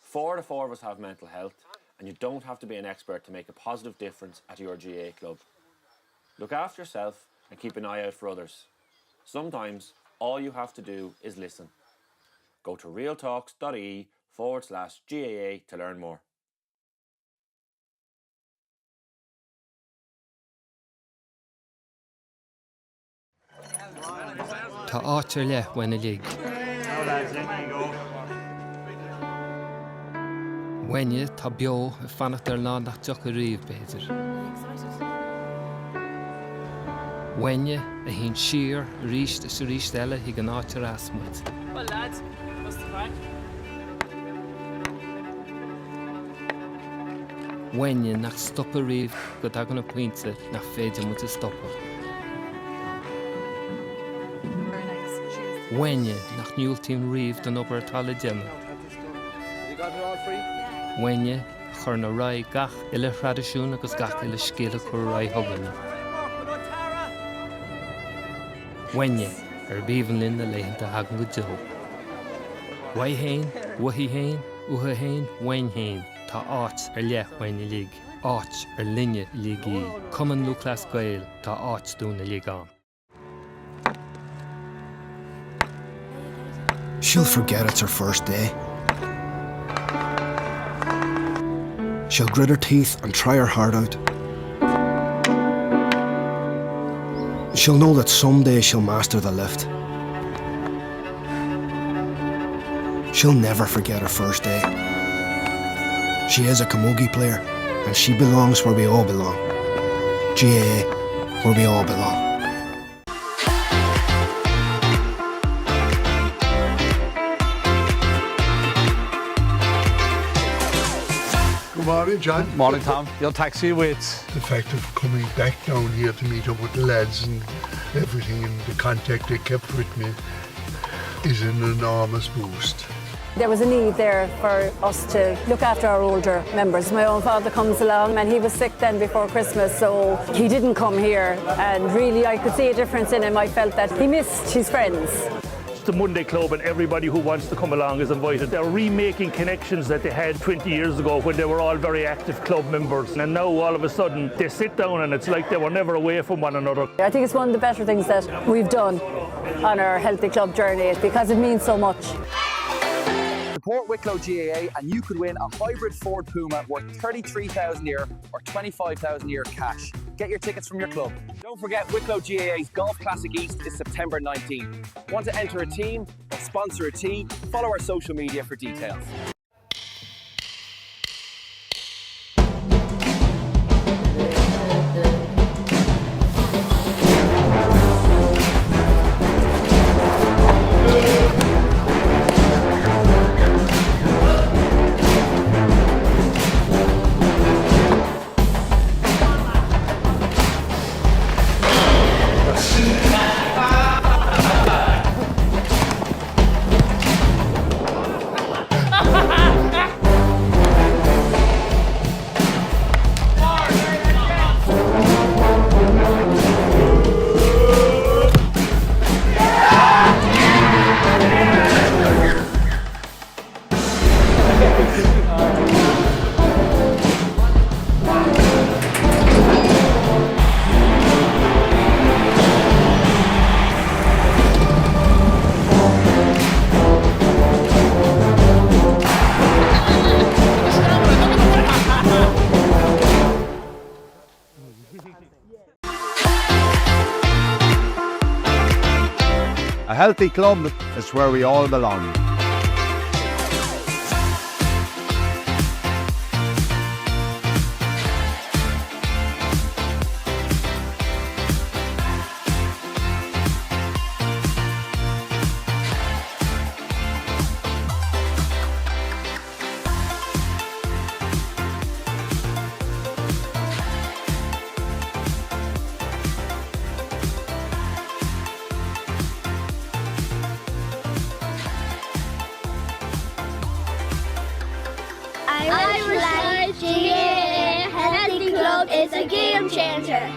4 out of 4 of us have mental health, and you don't have to be an expert to make a positive difference at your GAA club. Look after yourself and keep an eye out for others. Sometimes all you have to do is listen. Go to realtalks.ie/GAA to learn more. Tá áit ar leith when a lig. Wenne tá bio a fannacht ar lá nach deach a riomh béidir. Wenne a hín siar ríist a sa ríist eile hí an áit ar asmuid. Well, lads, what's the crack? Wenne nach stop a riomh go dagan a pointe nach féidir mu a stoppa. Wenne nach niúltín riomh don obair atá déanamh. You got it all free? Wenne chur na raidh gach ile tradiisiún agus gach ile scéile chur raidh thugann. Wenne bíomhan linn na léitheanta hagan go dul. Waith hain, wahí hain, utha hain, wain hain. Tá áit ar leith wenne lig. Áit ar linne ligí. Cumann Lucas Gael, tá áit dún na ligán. She'll forget it's her first day. She'll grit her teeth and try her heart out. She'll know that someday she'll master the lift. She'll never forget her first day. She is a camogie player, and she belongs where we all belong. GAA, where we all belong. Good morning, John. Morning, Tom. Your taxi waits. The fact of coming back down here to meet up with the lads and everything and the contact they kept with me is an enormous boost. There was a need there for us to look after our older members. My own father comes along and he was sick then before Christmas, so he didn't come here, and really I could see a difference in him. I felt that he missed his friends. The Monday Club and everybody who wants to come along is invited. They're remaking connections that they had 20 years ago when they were all very active club members, and now all of a sudden they sit down and it's like they were never away from one another. I think it's one of the better things that we've done on our healthy club journey because it means so much. Support Wicklow GAA and you could win a hybrid Ford Puma worth 33,000 euro or 25,000 euro cash. Get your tickets from your club. Don't forget Wicklow GAA's Golf Classic East is September 19th. Want to enter a team or sponsor a tee? Follow our social media for details. A healthy club is where we all belong. Irish GAA Healthy Club is a game changer.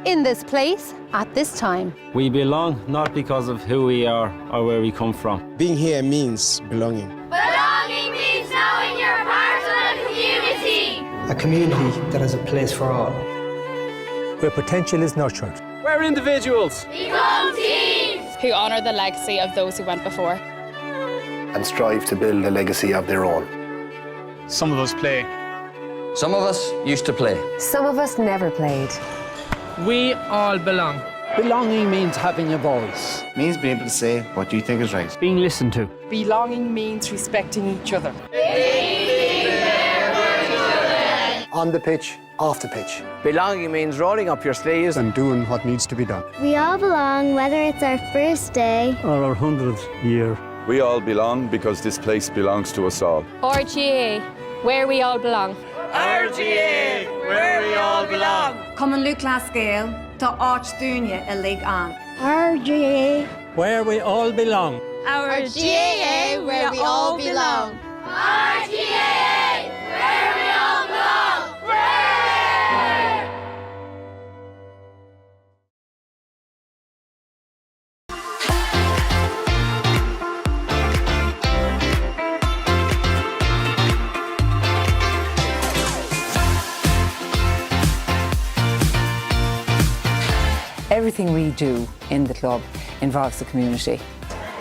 In this place, at this time. We belong not because of who we are or where we come from. Being here means belonging. Belonging means knowing you're part of a community. A community that has a place for all. Where potential is nurtured. Where individuals become teams. Who honour the legacy of those who went before. And strive to build a legacy of their own. Some of us play. Some of us used to play. Some of us never played. We all belong. Belonging means having a voice. Means being able to say what you think is right. Being listened to. Belonging means respecting each other. On the pitch, off the pitch. Belonging means rolling up your sleeves and doing what needs to be done. We all belong, whether it's our first day or our 100th year. We all belong because this place belongs to us all. RGA, where we all belong. RGA, where we all belong. Cumann Luke Scale to Áit Dúine a League An. RGA, where we all belong. Our GAA, where we all belong. RGA, where we all belong. Everything we do in the club involves the community.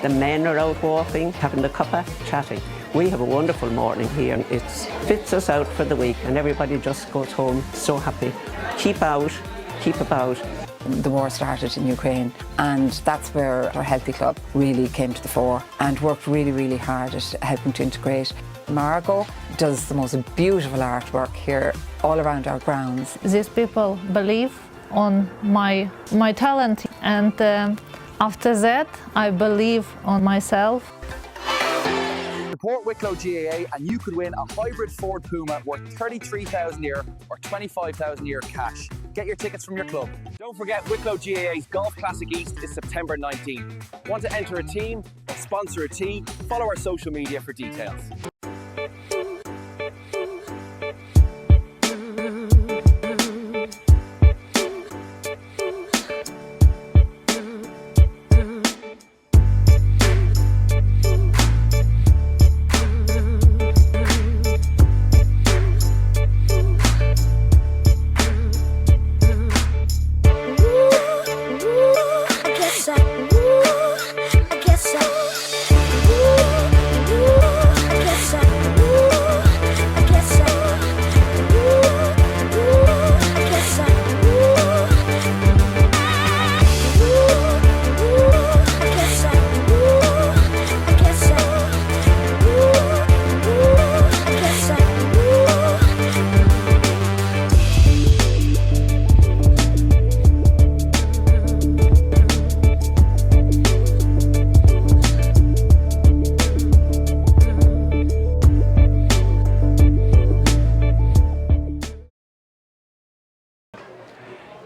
The men are out walking, having the cuppa, chatting. We have a wonderful morning here and it fits us out for the week and everybody just goes home so happy. Keep out, keep about. The war started in Ukraine and that's where our Healthy Club really came to the fore and worked really, really hard at helping to integrate. Margot does the most beautiful artwork here all around our grounds. These people believe on my talent and after that I believe on myself. Support Wicklow GAA and you could win a hybrid Ford Puma worth 33,000 euro or 25,000 euro cash. Get your tickets from your club. Don't forget Wicklow GAA's Golf Classic East is September 19th. Want to enter a team or sponsor a tee? Follow our social media for details.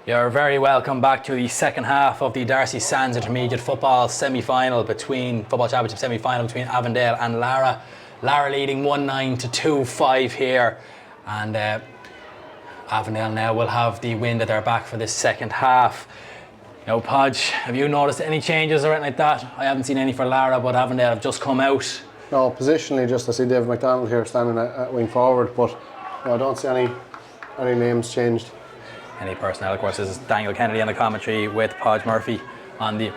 You're very welcome back to the second half of the Darcy Sands Intermediate Football semi-final Football Championship semi-final between Avondale and Laragh. Laragh leading 1-9 to 2-5 here, and Avondale now will have the wind at their back for this second half. Now, Podge, have you noticed any changes or anything like that? I haven't seen any for Laragh, but Avondale have just come out. No, positionally, just I see David McDonald here standing at wing forward, but no, I don't see any names changed. Any personnel, of course, is Daniel Kennedy on the commentary with Podge Murphy on the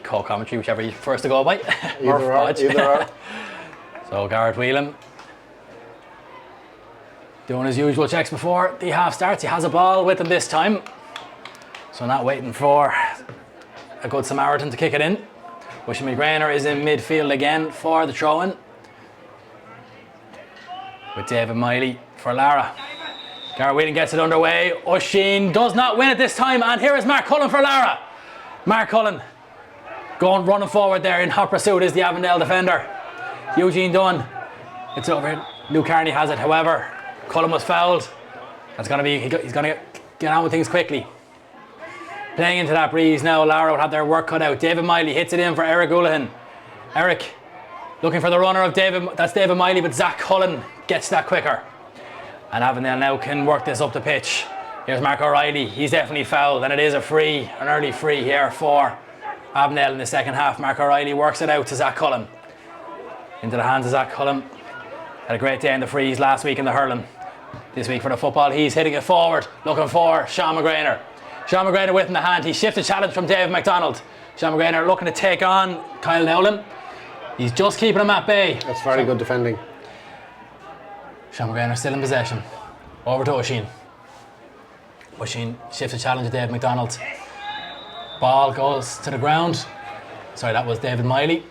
co-commentary, whichever you first to go by. Either are. So Garrett Whelan Doing his usual checks before the half starts. He has a ball with him this time. So not waiting for a good Samaritan to kick it in. Oisín McGrainer is in midfield again for the throw-in. With David Miley for Laragh. Garreth Whelan gets it underway. Oisín does not win it this time, and here is Mark Cullen for Laragh. Mark Cullen running forward there in hot pursuit is the Avondale defender. Eugene Dunn. It's over. Luke Carney has it, however. Cullen was fouled. That's going to be, he's going to get on with things quickly. Playing into that breeze now, Laragh would have their work cut out. David Miley hits it in for Eric Houlihan. Eric looking for the runner of David, that's David Miley, but Zach Cullen gets that quicker. And Avondale now can work this up the pitch. Here's Mark O'Reilly, he's definitely fouled, and it is an early free here for Avondale in the second half. Mark O'Reilly works it out to Zach Cullen. Into the hands of Zach Cullen. Had a great day in the frees last week in the hurling. This week for the football, he's hitting it forward, looking for Sean McGrainer. Sean McGrainer with in the hand, he shifted challenge from David McDonald. Sean McGrainer looking to take on Kyle Dowling. He's just keeping him at bay. That's very good defending. Sean McGrainer still in possession. Over to Oisín. Oisín shifts a challenge to David McDonald. Ball goes to the ground. Sorry, that was David Miley,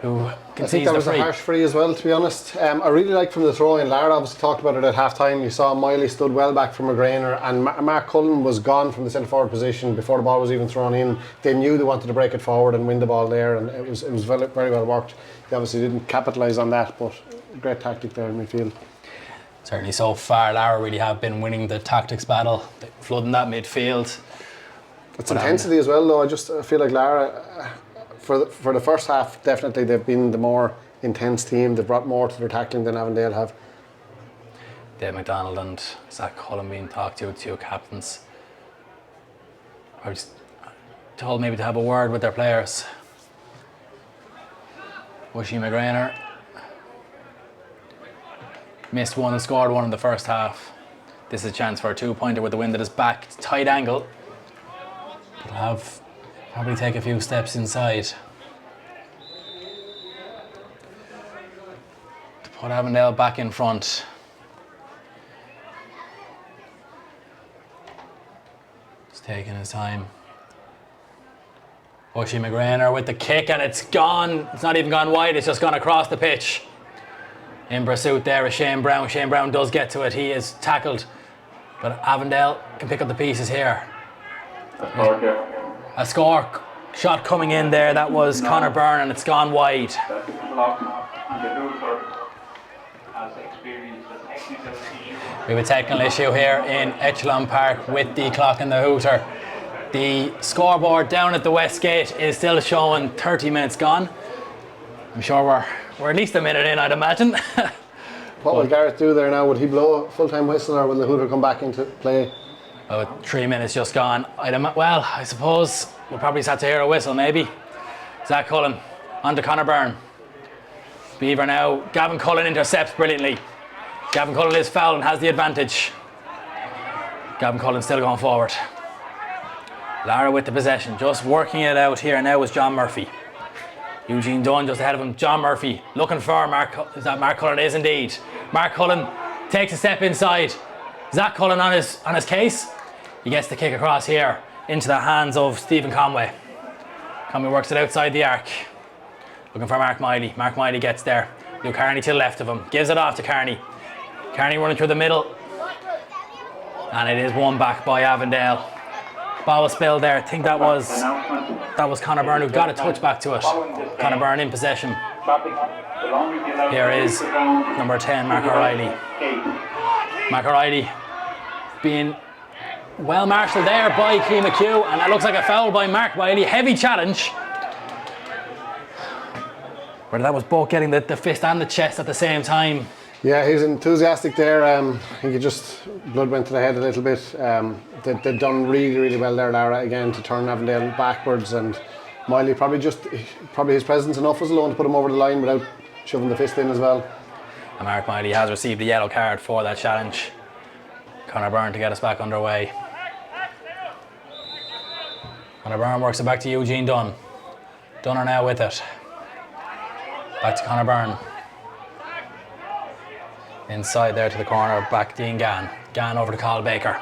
who concedes the free. I think that was a harsh free as well, to be honest. I really like from the throw-in. Laragh obviously talked about it at half-time. You saw Miley stood well back from McGrainer, and Mark Cullen was gone from the centre-forward position before the ball was even thrown in. They knew they wanted to break it forward and win the ball there, and it was very, very well worked. They obviously didn't capitalise on that, but great tactic there in midfield. Certainly so far, Laragh really have been winning the tactics battle, flooding that midfield. It's intensity as well, though. I feel like Laragh, for the first half, definitely they've been the more intense team. They've brought more to their tackling than Avondale have. Dave McDonald and Zach Cullen being talked to, two captains. I was told maybe to have a word with their players. Oisín McGrainer missed one and scored one in the first half. This is a chance for a two-pointer with the wind at his back. It's tight angle. He'll have probably take a few steps inside to put Avondale back in front. He's taking his time. Oisín McGrainer with the kick, and it's gone. It's not even gone wide, it's just gone across the pitch. In pursuit there is Shane Brown. Shane Brown does get to it. He is tackled, but Avondale can pick up the pieces here. A score shot coming in there. That was Conor Byrne, and it's gone wide. We have a technical issue here in Echelon Park with the clock and the hooter. The scoreboard down at the West Gate is still showing 30 minutes gone. I'm sure we're at least a minute in, I'd imagine. What will Garreth do there now? Would he blow a full-time whistle, or will the hooter come back into play? Oh, 3 minutes just gone. Well, I suppose we'll probably just have to hear a whistle, maybe. Zach Cullen on to Conor Byrne. Beaver now. Gavin Cullen intercepts brilliantly. Gavin Cullen is fouled and has the advantage. Gavin Cullen still going forward. Laragh with the possession, just working it out here now is John Murphy. Eugene Dunn just ahead of him. John Murphy looking for Mark. Is that Mark Cullen? It is indeed. Mark Cullen takes a step inside. Zach Cullen on his case. He gets the kick across here into the hands of Stephen Conway. Conway works it outside the arc. Looking for Mark Miley. Mark Miley gets there. Luke Carney to the left of him. Gives it off to Carney. Carney running through the middle. And it is won back by Avondale. Ball was spilled there. I think that was Conor Byrne who got a touch back to it. Conor Byrne in possession. Here is number 10, Mark O'Reilly. Mark O'Reilly being well marshalled there by Keane McHugh, and that looks like a foul by Mark Wiley. Heavy challenge. Where that was both getting the fist and the chest at the same time. Yeah, he was enthusiastic there. I think blood went to the head a little bit. They've done really, really well there, Laragh, again, to turn Avondale backwards, and Miley probably his presence enough was alone to put him over the line without shoving the fist in as well. And Mark Miley has received a yellow card for that challenge. Conor Byrne to get us back underway. Conor Byrne works it back to Eugene Dunn. Dunn now with it. Back to Conor Byrne. Inside there to the corner, back Dean Gann. Gann over to Carl Baker.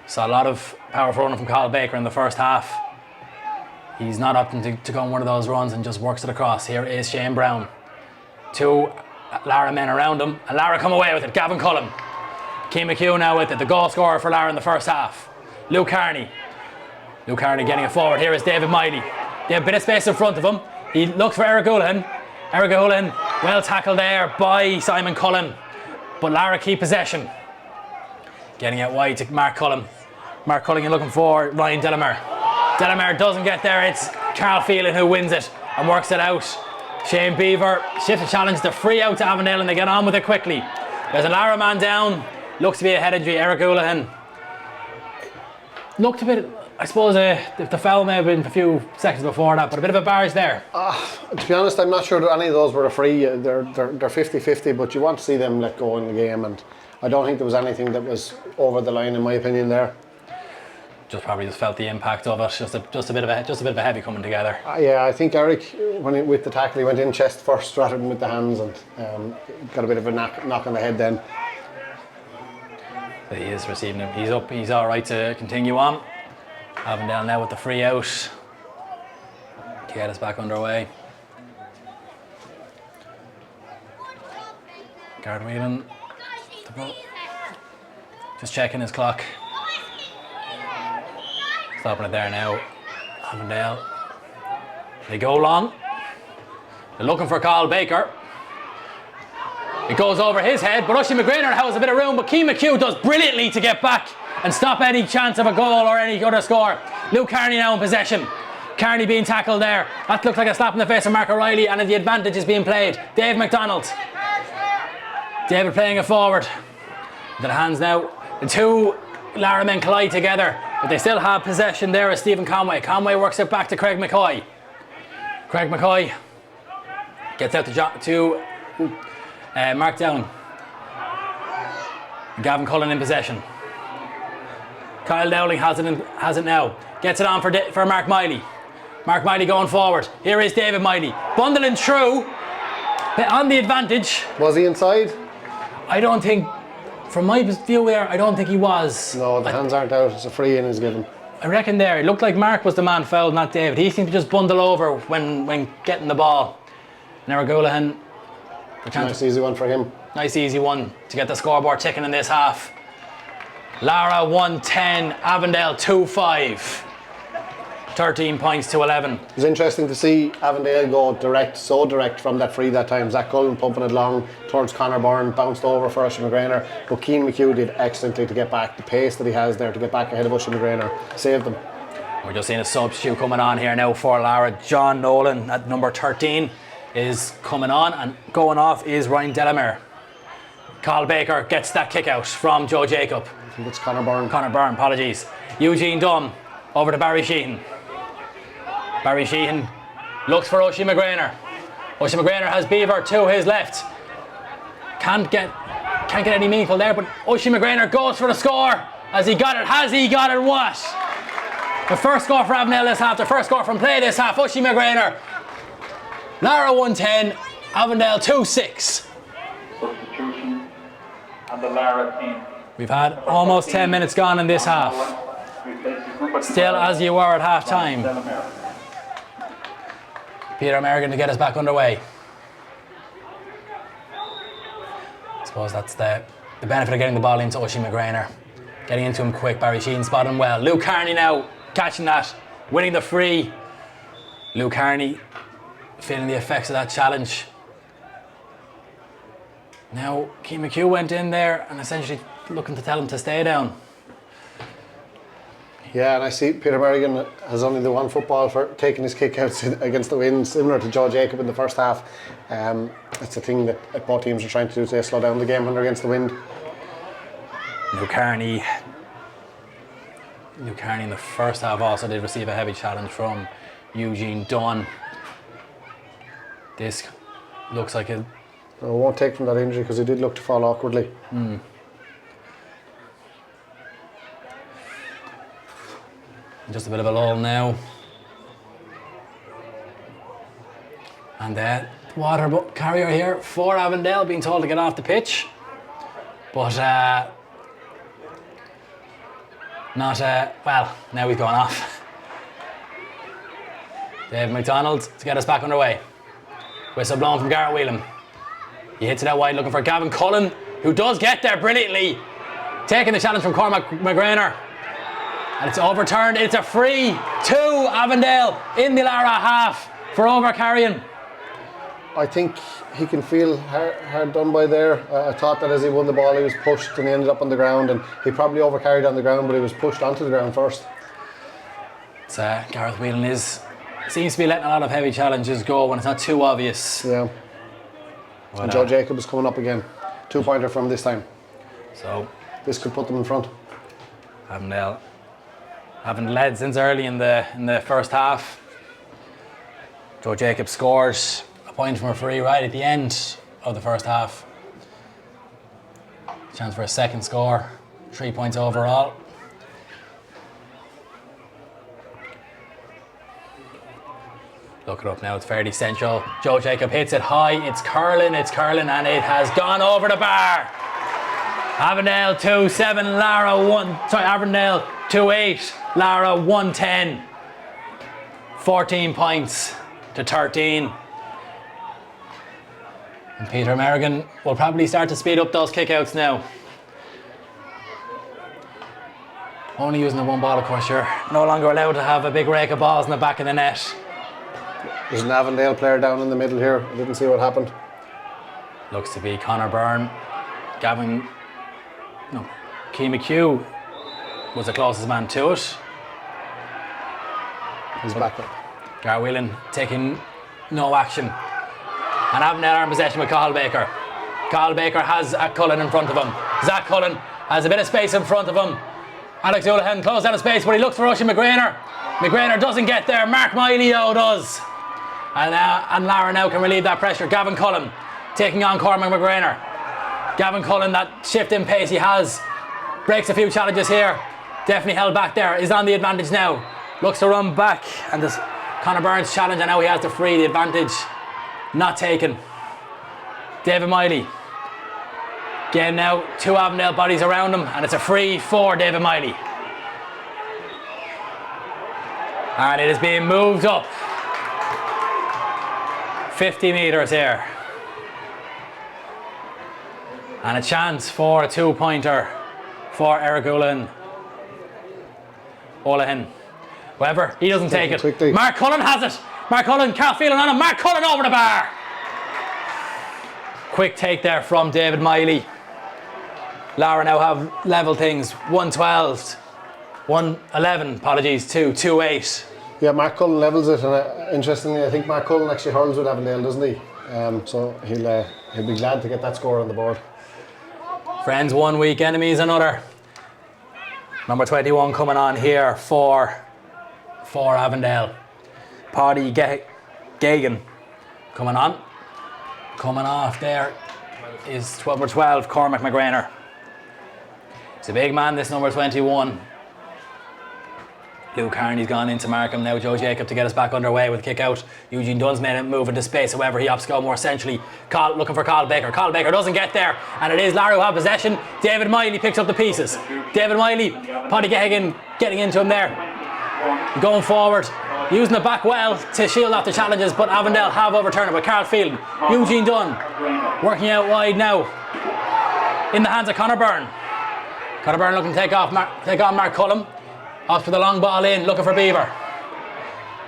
Saw a lot of powerful running from Carl Baker in the first half. He's not opting to go on one of those runs and just works it across. Here is Shane Brown. 2 Laragh men around him, and Laragh come away with it. Gavin Cullen. Keane McHugh now with it, the goal scorer for Laragh in the first half. Luke Carney. Luke Carney getting it forward. Here is David Miley. They have a bit of space in front of him. He looks for Eric Houlihan. Eric Houlihan, well tackled there by Simon Cullen. But Laragh keep possession. Getting it wide to Mark Cullen. Mark Cullen looking for Ryan Delamere. Delamere doesn't get there. It's Carl Phelan who wins it and works it out. Shane Beaver shifts the challenge to free out to Avondale and they get on with it quickly. There's a Laragh man down. Looks to be a head injury. Eric Houlihan looked a bit, I suppose, if the foul may have been a few seconds before that, but a bit of a barrage there. To be honest, I'm not sure that any of those were a free. They're 50-50, but you want to see them let go in the game, and I don't think there was anything that was over the line, in my opinion, there. Probably felt the impact of it. Just a bit of a heavy coming together. Yeah, I think Eric, with the tackle, he went in chest first rather than with the hands, and got a bit of a knock on the head then. He is receiving him. He's up. He's all right to continue on. Avondale now with the free out to get us back underway. Garreth Whelan just checking his clock. Stopping it there now. Avondale. They go long. They're looking for Carl Baker. It goes over his head, but Oisin McGrainer has a bit of room, but Keane McHugh does brilliantly to get back and stop any chance of a goal or any other score. Luke Carney now in possession. Carney being tackled there. That looked like a slap in the face of Mark O'Reilly, and the advantage is being played. Dave McDonald. David playing it forward. The hands now. The 2 Laragh men collide together, but they still have possession there as Stephen Conway. Conway works it back to Craig McCoy. Craig McCoy gets out to Mark Down. Gavin Cullen in possession. Kyle Dowling has it now. Gets it on for Mark Miley. Mark Miley going forward. Here is David Miley. Bundling through. On the advantage. Was he inside? I don't think, from my view there, I don't think he was. No, the hands aren't out. It's a free in is given. I reckon there. It looked like Mark was the man fouled, not David. He seemed to just bundle over when getting the ball. Now Houlihan. Nice easy one for him. Nice easy one to get the scoreboard ticking in this half. Laragh 1-10, Avondale 2-5. 13 points to 11. It was interesting to see Avondale go so direct from that free that time. Zach Cullen pumping it long towards Conor Byrne, bounced over for Oisin McGrainer, but Keane McHugh did excellently to get back. The pace that he has there to get back ahead of Oisin McGrainer saved them. We're just seeing a substitute coming on here now for Laragh. John Nolan at number 13 is coming on, and going off is Ryan Delamere. Carl Baker gets that kick out from Joe Jacob. I think it's Conor Byrne. Conor Byrne, apologies. Eugene Dunn over to Barry Sheehan. Barry Sheehan looks for Oisin McGrainer. Oisin McGrainer has Beaver to his left. Can't get any meaningful there, but Oisin McGrainer goes for the score. Has he got it? Has he got it? What? The first score for Avondale this half, the first score from play this half. Oisin McGrainer. Laragh 1-10, Avondale 2-6. Substitution and the Laragh team. We've had almost 10 minutes gone in this half. Still as you were at half time. Peter Merrigan to get us back underway. I suppose that's the benefit of getting the ball into Oisin McGrainer. Getting into him quick. Barry Sheehan spotted him well. Luke Carney now catching that, winning the free. Luke Carney feeling the effects of that challenge. Now Keane McHugh went in there and essentially looking to tell him to stay down. Yeah, and I see Peter Merrigan has only the one football for taking his kick out against the wind, similar to Joe Jacob in the first half. It's a thing that both teams are trying to do to slow down the game when they're against the wind. Luke Carney in the first half also did receive a heavy challenge from Eugene Dunn. This looks like it. I won't take from that injury because he did look to fall awkwardly. Just a bit of a lull now. And water carrier here for Avondale being told to get off the pitch. But well, now he's gone off. Dave McDonald to get us back underway. Whistle blown from Garrett Whelan. He hits it out wide looking for Gavin Cullen, who does get there brilliantly. Taking the challenge from Cormac McGrainer. And it's overturned. It's a free to Avondale in the Laragh half for overcarrying. I think he can feel hard done by there. I thought that as he won the ball, he was pushed and he ended up on the ground, and he probably overcarried on the ground, but he was pushed onto the ground first. So Garreth Whelan seems to be letting a lot of heavy challenges go when it's not too obvious. Yeah. And Joe Jacob is coming up again. 2-pointer from this time. So this could put them in front. Avondale haven't led since early in the first half. Joe Jacob scores a point from a free right at the end of the first half. Chance for a second score. 3 points overall. Look it up now, it's fairly central. Joe Jacob hits it high, it's curling, and it has gone over the bar. Avondale 2-7, Avondale 2-8, Laragh 1-10. 14 points to 13. And Peter Merrigan will probably start to speed up those kickouts now. Only using the one ball, of course, you're no longer allowed to have a big rake of balls in the back of the net. There's an Avondale player down in the middle here. I didn't see what happened. Looks to be Conor Byrne. Key McHugh was the closest man to it. He's back up. Garrett Whelan taking no action. And Avondale are in possession with Cathal Baker. Cathal Baker has a Cullen in front of him. Zach Cullen has a bit of space in front of him. Alex Houlihan closed down the space, but he looks for Oisin McGrainer. McGrainer doesn't get there. Mark Miley does. And Laragh now can relieve that pressure. Gavin Cullen taking on Cormac McGrainer. Gavin Cullen, that shift in pace he has, breaks a few challenges here. Definitely held back there. Is on the advantage now. Looks to run back, and this Conor Burns challenge, and now he has to free the advantage. Not taken. David Miley. Again now, 2 Avondale bodies around him, and it's a free for David Miley. And it is being moved up 50 metres here. And a chance for a 2-pointer for Eric Olahan. However, he doesn't take it. Quickly. Mark Cullen has it. Mark Cullen can't feel it on him. Mark Cullen over the bar. Quick take there from David Miley. Laragh now have level things. 1-12. 1-11, apologies, to 2-8. Yeah, Mark Cullen levels it, and interestingly, I think Mark Cullen actually hurls with Avondale, doesn't he? So he'll be glad to get that score on the board. Friends 1 week, enemies another. Number 21 coming on here for Avondale. Paddy Gagan coming on. Coming off there is number 12, Cormac McGrainer. He's a big man, this number 21. Luke Carney's gone into Markham now. Joe Jacob to get us back underway with a kick out. Eugene Dunn's made it move into space. However, he opts to go more centrally. Looking for Cathal Baker. Cathal Baker doesn't get there, and it is Laragh who have possession. David Miley picks up the pieces. David Miley, Paddy Gagan getting into him there. Going forward, using the back well to shield off the challenges, but Avondale have overturned it with Carl Field. Eugene Dunn working out wide now. In the hands of Conor Byrne. Conor Byrne looking to take on Mark Cullen. Off to the long ball in, looking for Beaver.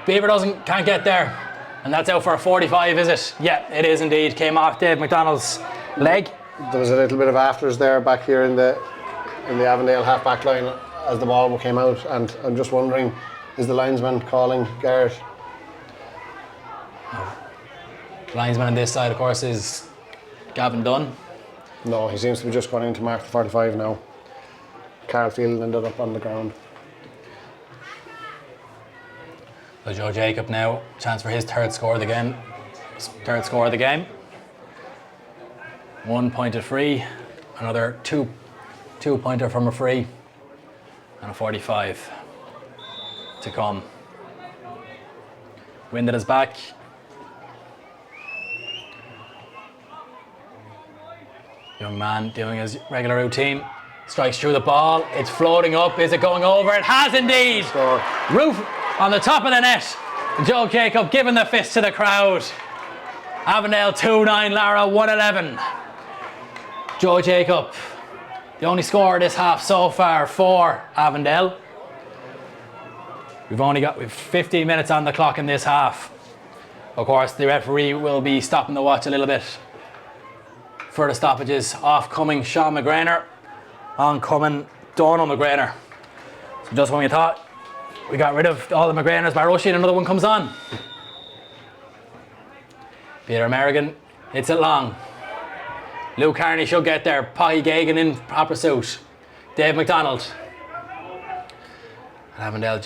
Beaver can't get there. And that's out for a 45, is it? Yeah, it is indeed. Came off Dave McDonald's leg. There was a little bit of afters there back here in the Avondale half back line as the ball came out, and I'm just wondering, is the linesman calling Garrett? The linesman on this side, of course, is Gavin Dunn. No, he seems to be just going in to mark the 45 now. Carl Field ended up on the ground. So Joe Jacob now, chance for his third score of the game. 1 pointed free, another two-pointer from a free, and a 45 to come. Wind at his back. Young man doing his regular routine. Strikes through the ball. It's floating up. Is it going over? It has indeed. Roof on the top of the net. Joe Jacob giving the fist to the crowd. Avondale 2-9, Laragh 1-11. Joe Jacob, the only scorer this half so far for Avondale. We've 15 minutes on the clock in this half. Of course, the referee will be stopping the watch a little bit for the stoppages. Off-coming Sean McGrainer, on-coming Donal McGrainer. So just when we thought we got rid of all the McGrainers by rushing, another one comes on. Peter Merrigan hits it long. Luke Carney should get there. Paddy Gagan in proper suit. Dave McDonald. And Avondale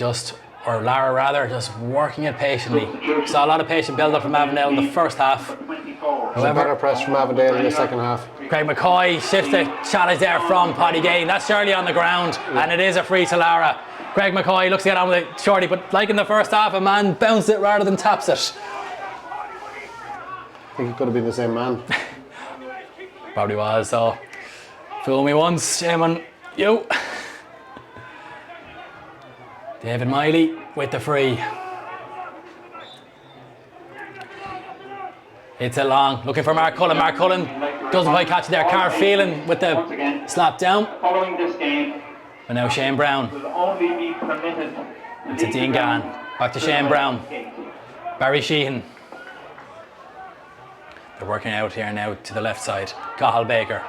or Laragh rather, just working it patiently. Saw a lot of patient build up from Avondale in the first half. However, better press from Avondale in the second half. Craig McCoy shifts the challenge there from Paddy Gagan. That's Shirley on the ground, and it is a free to Laragh. Craig McCoy looks to get on with it shortly, but like in the first half, a man bounced it rather than taps it. I think it could have been the same man. Probably was, so fool me once, shame on you. David Miley with the free. It's a long, looking for Mark Cullen. Mark Cullen doesn't quite catch it there. Carl Phelan with the slap down. Following this game, but now Shane Brown. will only be permitted. It's a Dean Gann. Back to Shane Brown. Barry Sheehan. They're working out here now to the left side. Cathal Baker.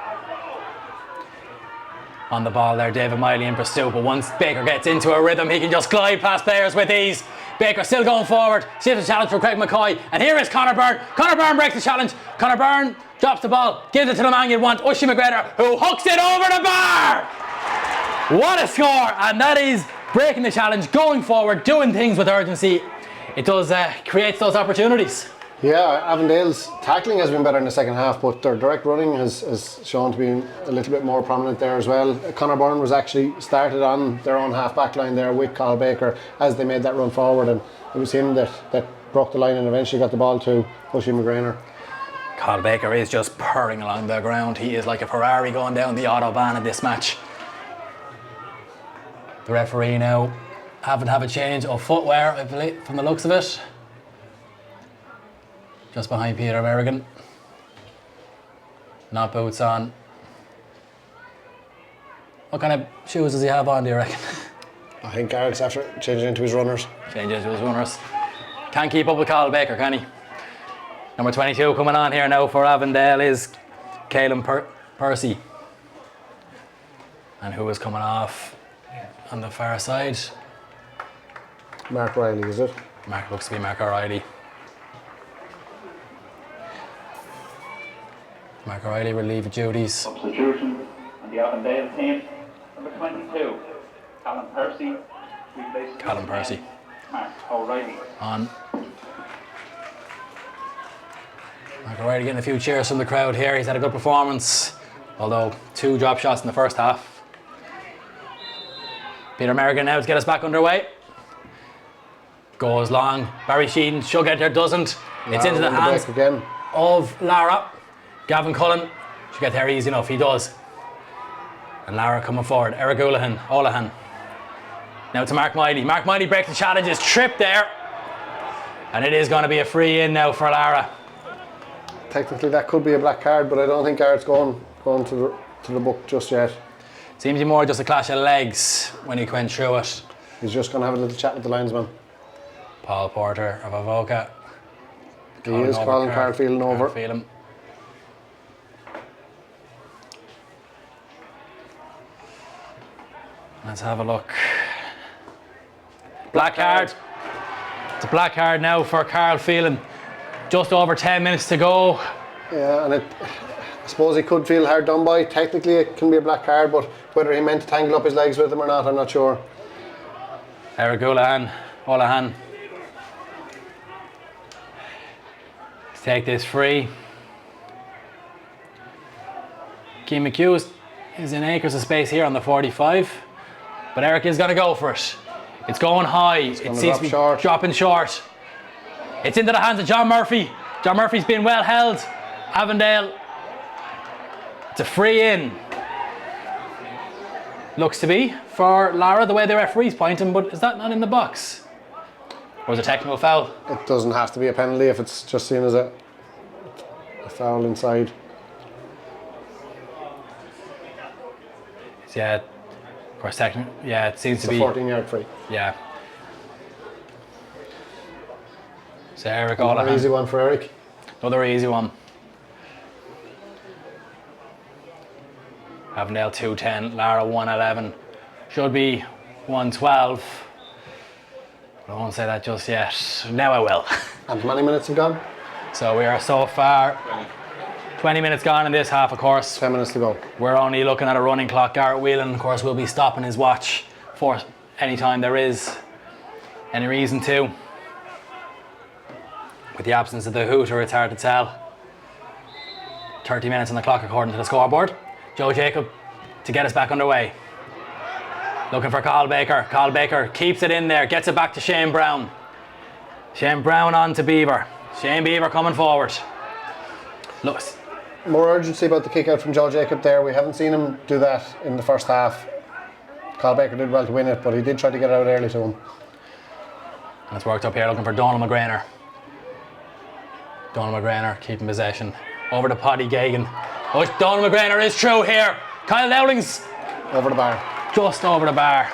On the ball there, David Miley in pursuit, but once Baker gets into a rhythm, he can just glide past players with ease. Baker still going forward, sees a challenge for Craig McCoy, and here is Conor Byrne. Conor Byrne breaks the challenge. Conor Byrne drops the ball, gives it to the man you'd want, Oisin McGregor, who hooks it over the bar! What a score, and that is breaking the challenge, going forward, doing things with urgency. It does create those opportunities. Yeah, Avondale's tackling has been better in the second half, but their direct running has shown to be a little bit more prominent there as well. Conor Byrne was actually started on their own half-back line there with Cathal Baker as they made that run forward, and it was him that broke the line and eventually got the ball to Oisin McGrainer. Cathal Baker is just purring along the ground. He is like a Ferrari going down the autobahn in this match. The referee now having to have a change of footwear, I believe, from the looks of it. Just behind Peter Merrigan. Not boots on. What kind of shoes does he have on, do you reckon? I think Garrett's after changing into his runners. Changing into his runners. Can't keep up with Cathal Baker, can he? Number 22 coming on here now for Avondale is Caelan Percy. And who is coming off on the far side? Mark Riley, is it? Looks to be Mark O'Reilly. Mark O'Reilly relieved duties. Substitution on the Avondale team. Number 22, Callum Percy. Callum Percy. Mark O'Reilly. On. Mark O'Reilly getting a few cheers from the crowd here. He's had a good performance, although 2 drop shots in the first half. Peter Merrigan now to get us back underway. Goes long. Barry Sheehan should get there, doesn't. It's into the hands again of Laragh. Gavin Cullen should get there easy enough, he does. And Laragh coming forward, Eric Olahan. Now to Mark Miley. Mark Miley breaks the challenge, is tripped there. And it is going to be a free in now for Laragh. Technically that could be a black card, but I don't think Garrett's going to the book just yet. Seems to be more just a clash of legs when he went through it. He's just going to have a little chat with the linesman. Paul Porter of Avoca. He is calling Carl Phelan over. Phelan. Let's have a look. Black card. It's a black card now for Carl Phelan. Just over 10 minutes to go. Yeah, and I suppose he could feel hard done by. Technically it can be a black card, but whether he meant to tangle up his legs with him or not, I'm not sure. Eric Olahan. Let's take this free. Keane McHugh is in acres of space here on the 45. But Eric is going to go for it. It's going high. It seems to be dropping short. It's into the hands of John Murphy. John Murphy's been well held. Avondale It's a free in. Looks to be for Laragh, the way the referee's pointing, but is that not in the box? Or is it a technical foul? It doesn't have to be a penalty if it's just seen as a foul inside. Yeah, of course, technically, yeah, it seems It's to be. a 14-yard free. Yeah. So Eric Another easy one for Eric. Another easy one. Avondale 210, Laragh 111. Should be 112. But I won't say that just yet. Now I will. And how many minutes have gone? So we are so far 20 minutes gone in this half, of course. 10 minutes to go. We're only looking at a running clock. Garrett Whelan, of course, will be stopping his watch for any time there is any reason to. With the absence of the hooter, it's hard to tell. 30 minutes on the clock according to the scoreboard. Joe Jacob to get us back underway. Looking for Carl Baker. Carl Baker keeps it in there, gets it back to Shane Brown. Shane Brown on to Beaver. Shane Beaver coming forward. Looks. More urgency about the kick out from Joe Jacob there. We haven't seen him do that in the first half. Carl Baker did well to win it, but he did try to get out early to him. And it's worked up here, looking for Donald McGrainer. Donald McGrainer keeping possession. Over to Paddy Gagan. Oh, Donald McGrainer is through here. Kyle Dowling's over the bar. Just over the bar.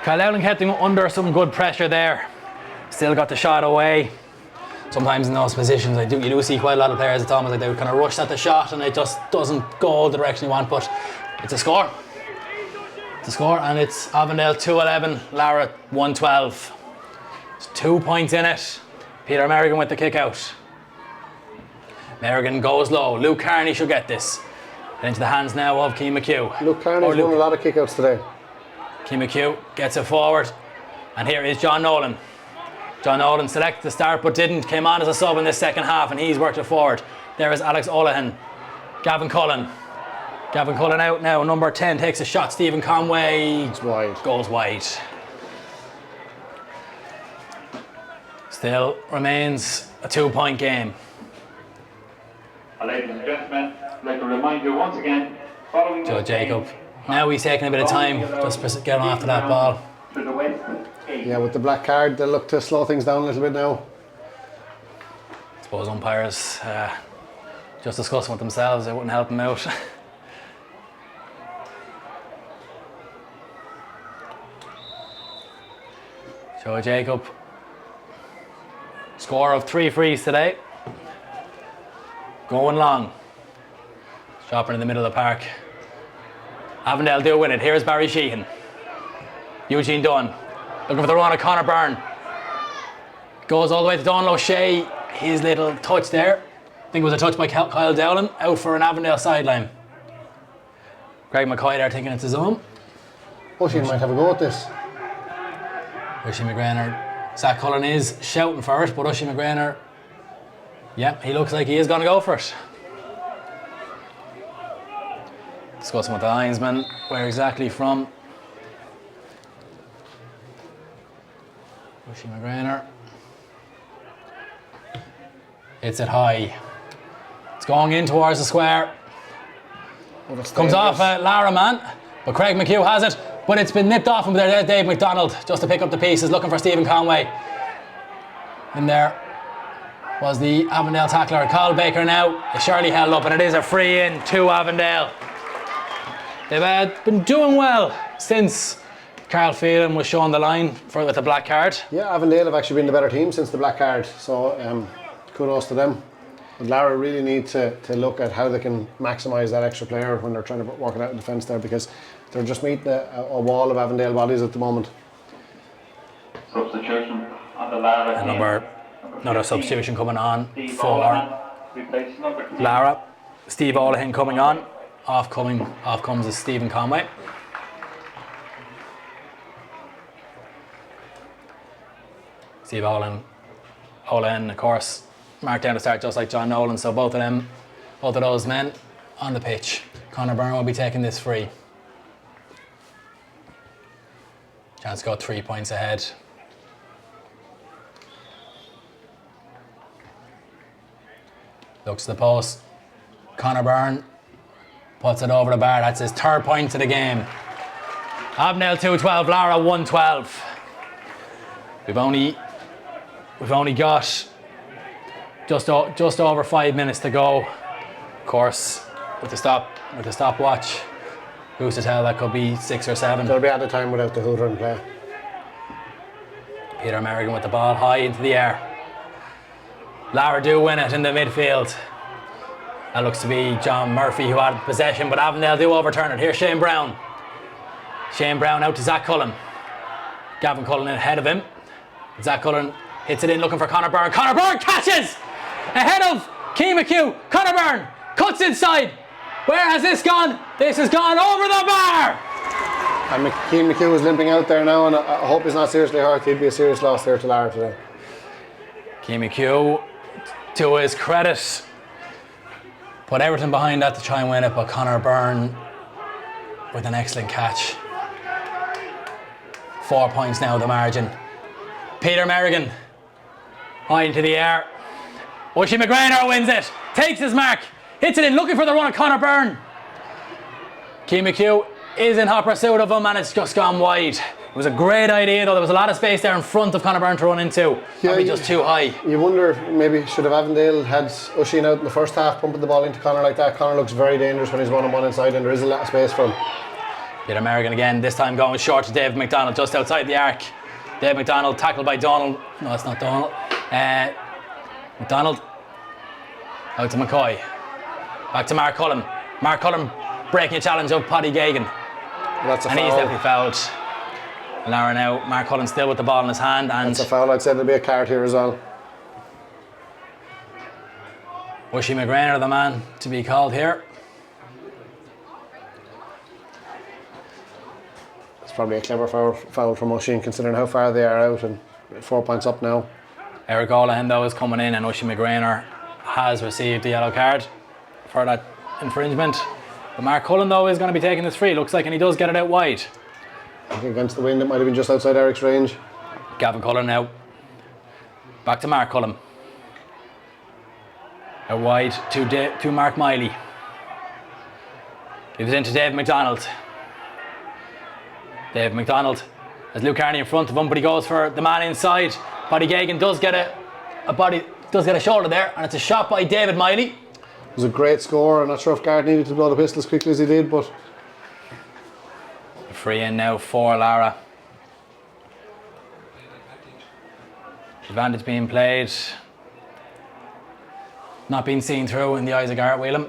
Kyle Dowling kept him under some good pressure there. Still got the shot away. Sometimes in those positions, you do see quite a lot of players. It's almost like they kind of rush at the shot and it just doesn't go the direction you want. But it's a score. It's a score, and it's Avondale 211, Laragh 112. There's 2 points in it. Peter Merrigan with the kick out. Merrigan goes low. Luke Carney should get this. And into the hands now of Keane McHugh. Luke Carney's won a lot of kickouts today. Keane McHugh gets it forward. And here is John Nolan. John Nolan selected the start but didn't. Came on as a sub in this second half and he's worked it forward. There is Alex Olahan. Gavin Cullen. Gavin Cullen out now. Number 10 takes a shot. Stephen Conway it's wide. Goes wide. Still remains a 2-point game. Ladies and gentlemen, I'd like to remind you once again, following Joe Jacob. Now he's taking a bit of time just getting after that ball. Yeah, with the black card, they'll look to slow things down a little bit now. I suppose umpires just discussing with themselves, it wouldn't help them out. Joe Jacob. Score of 3 frees today. Going long. Dropping in the middle of the park. Avondale do win it. Here's Barry Sheehan. Eugene Dunn. Looking for the run of Conor Byrne. Goes all the way to Donald O'Shea. His little touch there. I think it was a touch by Kyle Dowling. Out for an Avondale sideline. Greg McCoy there taking it to zone. O'Shea might have a go at this. O'Shea McGrainer. Zach Cullen is shouting for it, but O'Shea McGrainer, yeah, he looks like he is going to go for it. Discussing with the linesman where exactly from. O'Shea McGrainer. Hits it high. It's going in towards the square. Comes off Laragh man, but Craig McHugh has it. But it's been nipped off him there. There's Dave McDonald just to pick up the pieces, looking for Stephen Conway. In there was the Avondale tackler, Carl Baker now. It's surely held up and it is a free in to Avondale. They've been doing well since Carl Phelan was shown the line with the black card. Yeah, Avondale have actually been the better team since the black card, so kudos to them. But Laragh really need to look at how they can maximise that extra player when they're trying to work it out in defence there, because they're just meeting a wall of Avondale bodies at the moment. Substitution on the Laragh. Another substitution coming on for Laragh. Steve Olahan coming on. Off comes is Stephen Conway. Steve Olahan, of course, marked down to start just like John Nolan. So both of those men on the pitch. Conor Byrne will be taking this free. Chance to go 3 points ahead. Looks to the post. Conor Byrne Puts it over the bar. That's his 3rd point of the game. Avondale 2-12, Laragh 1-12. We've only got just over 5 minutes to go. Of course, with the stopwatch, who's to tell, that could be 6 or 7. They'll be at the time without the hooter in play. Peter Merrigan with the ball high into the air. Laragh do win it in the midfield. That looks to be John Murphy who had possession, but Avondale do overturn it. Here's Shane Brown. Shane Brown out to Zach Cullen. Gavin Cullen ahead of him. Zach Cullen hits it in looking for Conor Byrne. Conor Byrne catches! Ahead of Keane McHugh. Conor Byrne cuts inside. Where has this gone? This has gone over the bar! And Keane McHugh is limping out there now, and I hope he's not seriously hurt. He'd be a serious loss there to Laragh today. Keane McHugh, to his credit, put everything behind that to try and win it, but Conor Byrne with an excellent catch. 4 points now, the margin. Peter Merrigan, high into the air. Oisin McGrainer wins it, takes his mark, hits it in, looking for the run of Conor Byrne. Keane McHugh is in hot pursuit of him, and it's just gone wide. It was a great idea, though. There was a lot of space there in front of Conor Byrne to run into. Probably just too high. You wonder, maybe should have Avondale had Oisin out in the first half, pumping the ball into Conor like that. Conor looks very dangerous when he's 1-on-1 inside, and there is a lot of space for him. Peter Merrigan again, this time going short to Dave McDonald, just outside the arc. Dave McDonald tackled by Donald. No, it's not Donald. McDonald out to McCoy. Back to Mark Cullen. Mark Cullen breaking a challenge of Paddy Gagan. That's a and foul. He's definitely fouled. Laragh now, Mark Cullen still with the ball in his hand. And that's a foul. I'd say there'll be a card here as well. Oisin McGrainer, the man to be called here. It's probably a clever foul from Oisin, considering how far they are out, and 4 points up now. Eric O'Lahan though is coming in, and Oisin McGrainer has received the yellow card for that infringement. But Mark Cullen though is going to be taking this free, looks like, and he does get it out wide. I think against the wind it might have been just outside Eric's range. Gavin Cullen now. Back to Mark Cullen. Out wide to Mark Miley. Gives it into Dave McDonald. Dave McDonald has Luke Carney in front of him, but he goes for the man inside. Paddy Gagan does get a shoulder there, and it's a shot by David Miley. It was a great score. I'm not sure if Garreth needed to blow the pistol as quickly as he did, but free in now for Laragh. Advantage being played. Not being seen through in the eyes of Garrett Whelan.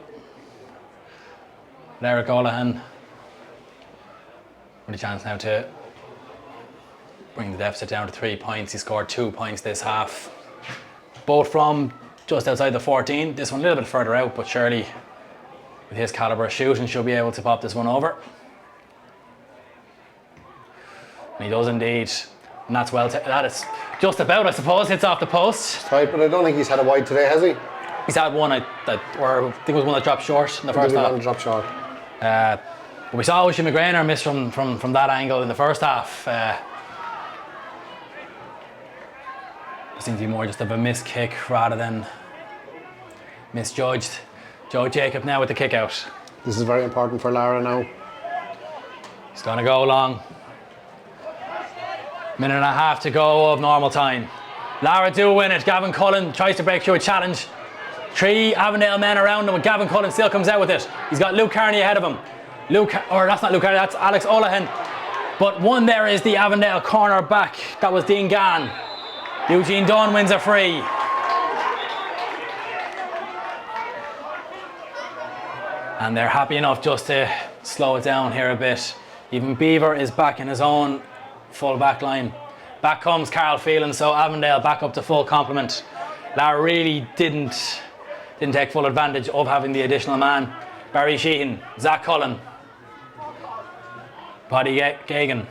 Eric O'Lahan with a chance now to bring the deficit down to 3 points. He scored 2 points this half. Both from just outside the 14. This one a little bit further out, but surely with his calibre of shooting should be able to pop this one over. And he does indeed. And that's well, that is just about, I suppose, hits off the post. Right, but I don't think he's had a wide today, has he? He's had one or I think it was one that dropped short in the first half. Dropped short. But we saw Oisin McGrainer miss from that angle in the first half. It seems to be more just of a missed kick rather than misjudged. Joe Jacob now with the kick out. This is very important for Laragh now. He's going to go long. Minute and a half to go of normal time. Laragh do win it. Gavin Cullen tries to break through a challenge. 3 Avondale men around him, and Gavin Cullen still comes out with it. He's got Luke Carney ahead of him. That's not Luke Carney, that's Alex O'Lahan. But one there is the Avondale corner back. That was Dean Gann. Eugene Dunn wins a free. And they're happy enough just to slow it down here a bit. Even Beaver is back in his own full back line. Back comes Carl Phelan, so Avondale back up to full complement. Laragh really didn't take full advantage of having the additional man. Barry Sheehan, Zach Cullen, Paddy Gagan,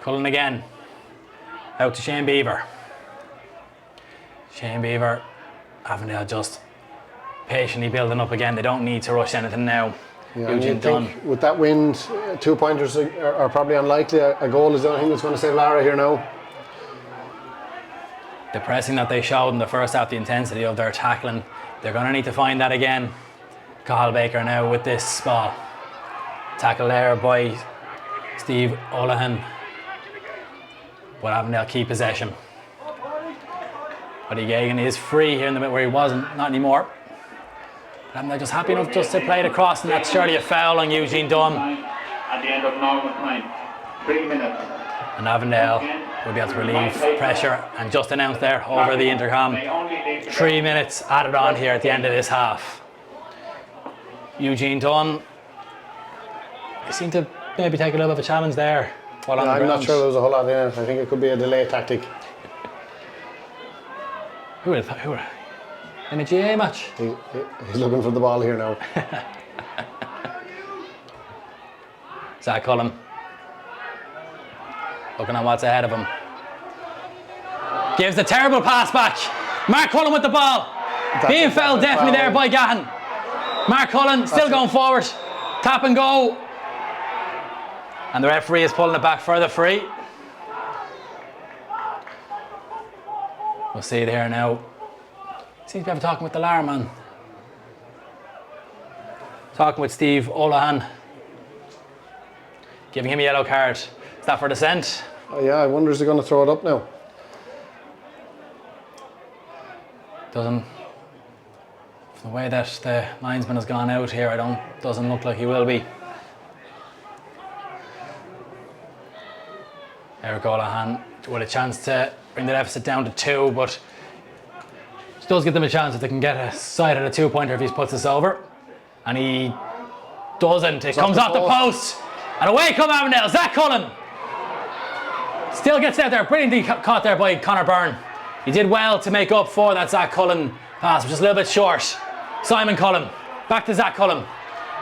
Cullen again, out to Shane Beaver. Shane Beaver, Avondale just patiently building up again. They don't need to rush anything now. Yeah, Eugene Dunn. With that wind, 2 pointers are probably unlikely. A goal is the only thing that's going to save Laragh here now. The pressing that they showed in the first half, the intensity of their tackling, they're going to need to find that again. Cathal Baker now with this ball. Tackle there by Steve O'Lahan. But Avondale keep possession. Paddy Gagan is free here in the middle where he wasn't, not anymore. But Avondale just happy enough just to play it across, and that's surely a foul on Eugene Dunn. At the end of normal time, 3 minutes. And Avondale will be able to relieve pressure, and just announced there over the intercom, 3 minutes added on here at the end of this half. Eugene Dunn, they seem to maybe take a little bit of a challenge there while on the ground. I'm not sure there was a whole lot in it. I think it could be a delay tactic. Who are in a GA match? He's looking for the ball here now. Zach Cullen looking at what's ahead of him. Gives a terrible pass back. Mark Cullen with the ball. Being fouled definitely there by Gahan. Mark Cullen still going forward. Tap and go. And the referee is pulling it back further free. We'll see it here now. Seems to be talking with the Laragh man. Talking with Steve O'Lahan. Giving him a yellow card. Is that for dissent? Oh yeah, I wonder is he going to throw it up now? Doesn't. The way that the linesman has gone out here, doesn't look like he will be. Eric O'Lahan with a chance to bring the deficit down to 2, but it does give them a chance if they can get a side at a 2-pointer if he puts this over. And he doesn't. It comes off the post. And away come Avondale. Zach Cullen still gets out there. Brilliantly caught there by Conor Byrne. He did well to make up for that Zach Cullen pass, which is a little bit short. Simon Cullen. Back to Zach Cullen.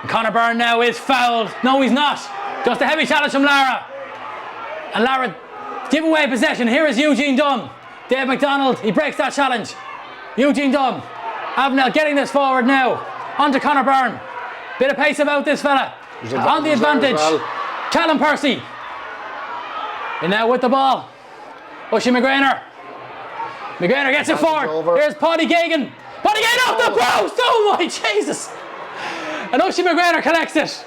And Conor Byrne now is fouled. No, he's not. Just a heavy challenge from Laragh. And Laragh give away possession. Here is Eugene Dunn. Dave McDonald, he breaks that challenge. Eugene Dunn. Avondale getting this forward now. On to Conor Byrne. Bit of pace about this fella. On the advantage. Callum Percy. And now with the ball. Oisin McGrainer. McGrainer gets it forward. Here's Paddy Gagan. Paddy Gagan off the post. Oh my Jesus. And Oisin McGrainer collects it.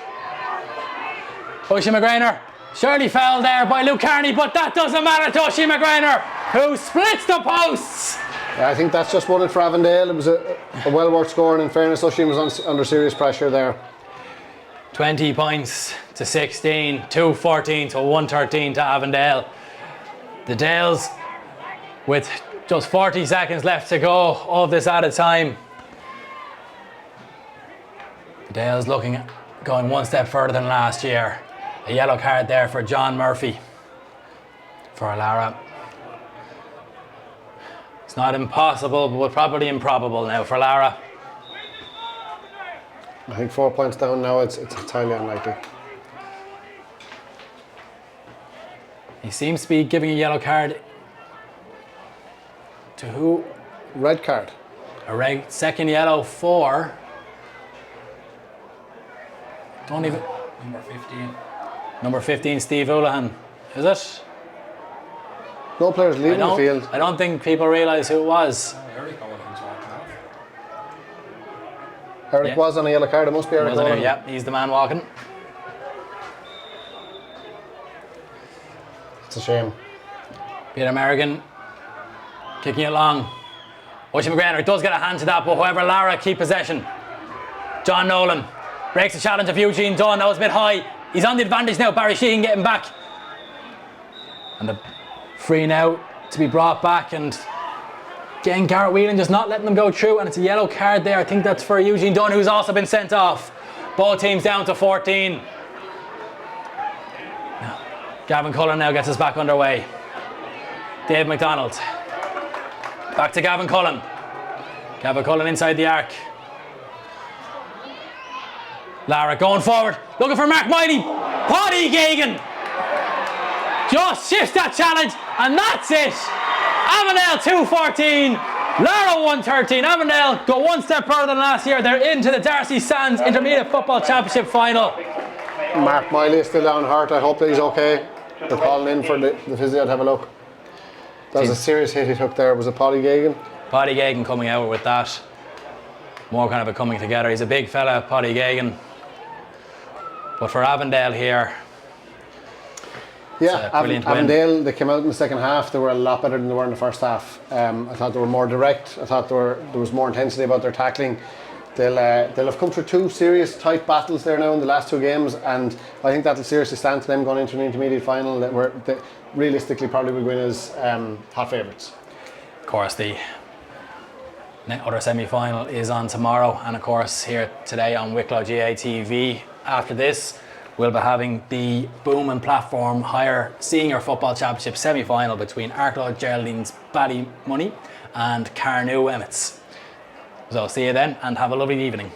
Oisin McGrainer. Surely fouled there by Luke Carney, but that doesn't matter to Oisin McGrainer, who splits the posts. Yeah, I think that's just won it for Avondale. It was a well worth score, and in fairness, Oisin was under serious pressure there. 20 points to 16, 214 to 113 to Avondale. The Dales with just 40 seconds left to go of this added time. The Dales going one step further than last year. A yellow card there for John Murphy for Laragh. It's not impossible, but probably improbable now for Laragh. I think 4 points down now, it's entirely unlikely. He seems to be giving a yellow card to who? Red card. A second yellow for. Don't even. Number 15. Number 15, Steve O'Lahan. Is it? No players leaving the field. I don't think people realise who it was. Eric was on a yellow card. It must be Eric. Yeah, he's the man walking. It's a shame. Peter Merrigan kicking it long. Oisin McGrainer does get a hand to that, but however, Laragh keep possession. John Nolan breaks the challenge of Eugene Dunn. That was a bit high. He's on the advantage now. Barry Sheehan getting back. And the free now to be brought back, and again Garrett Whelan just not letting them go through, and it's a yellow card there. I think that's for Eugene Dunn, who's also been sent off. Both teams down to 14. Now, Gavin Cullen now gets us back underway. Dave McDonald. Back to Gavin Cullen. Gavin Cullen inside the arc. Laragh going forward, looking for Mark Miley. Paddy Gagan just shifts that challenge, and that's it. Avondale 214, Laragh 113. Avondale go one step further than last year. They're into the Darcy Sands Intermediate Football Championship final. Mark Miley is still down hurt. I hope that he's okay. They're calling in for the physio to have a look. That was a serious hit he took there. Was it Paddy Gagan? Paddy Gagan coming out with that. more kind of a coming together. He's a big fella, Paddy Gagan. But for Avondale here, yeah, brilliant win. Avondale, they came out in the second half. They were a lot better than they were in the first half. I thought they were more direct. I thought there was more intensity about their tackling. They'll have come through 2 serious tight battles there now in the last 2 games, and I think that'll seriously stand to them going into an intermediate final that realistically probably will win as hot favourites. Of course, the other semi-final is on tomorrow, and of course here today on Wicklow GAA TV. After this, we'll be having the Boom and Platform Higher Senior Football Championship semi-final between Arklow Geraldine's Ballymoney and Carnew Emmets. So see you then, and have a lovely evening.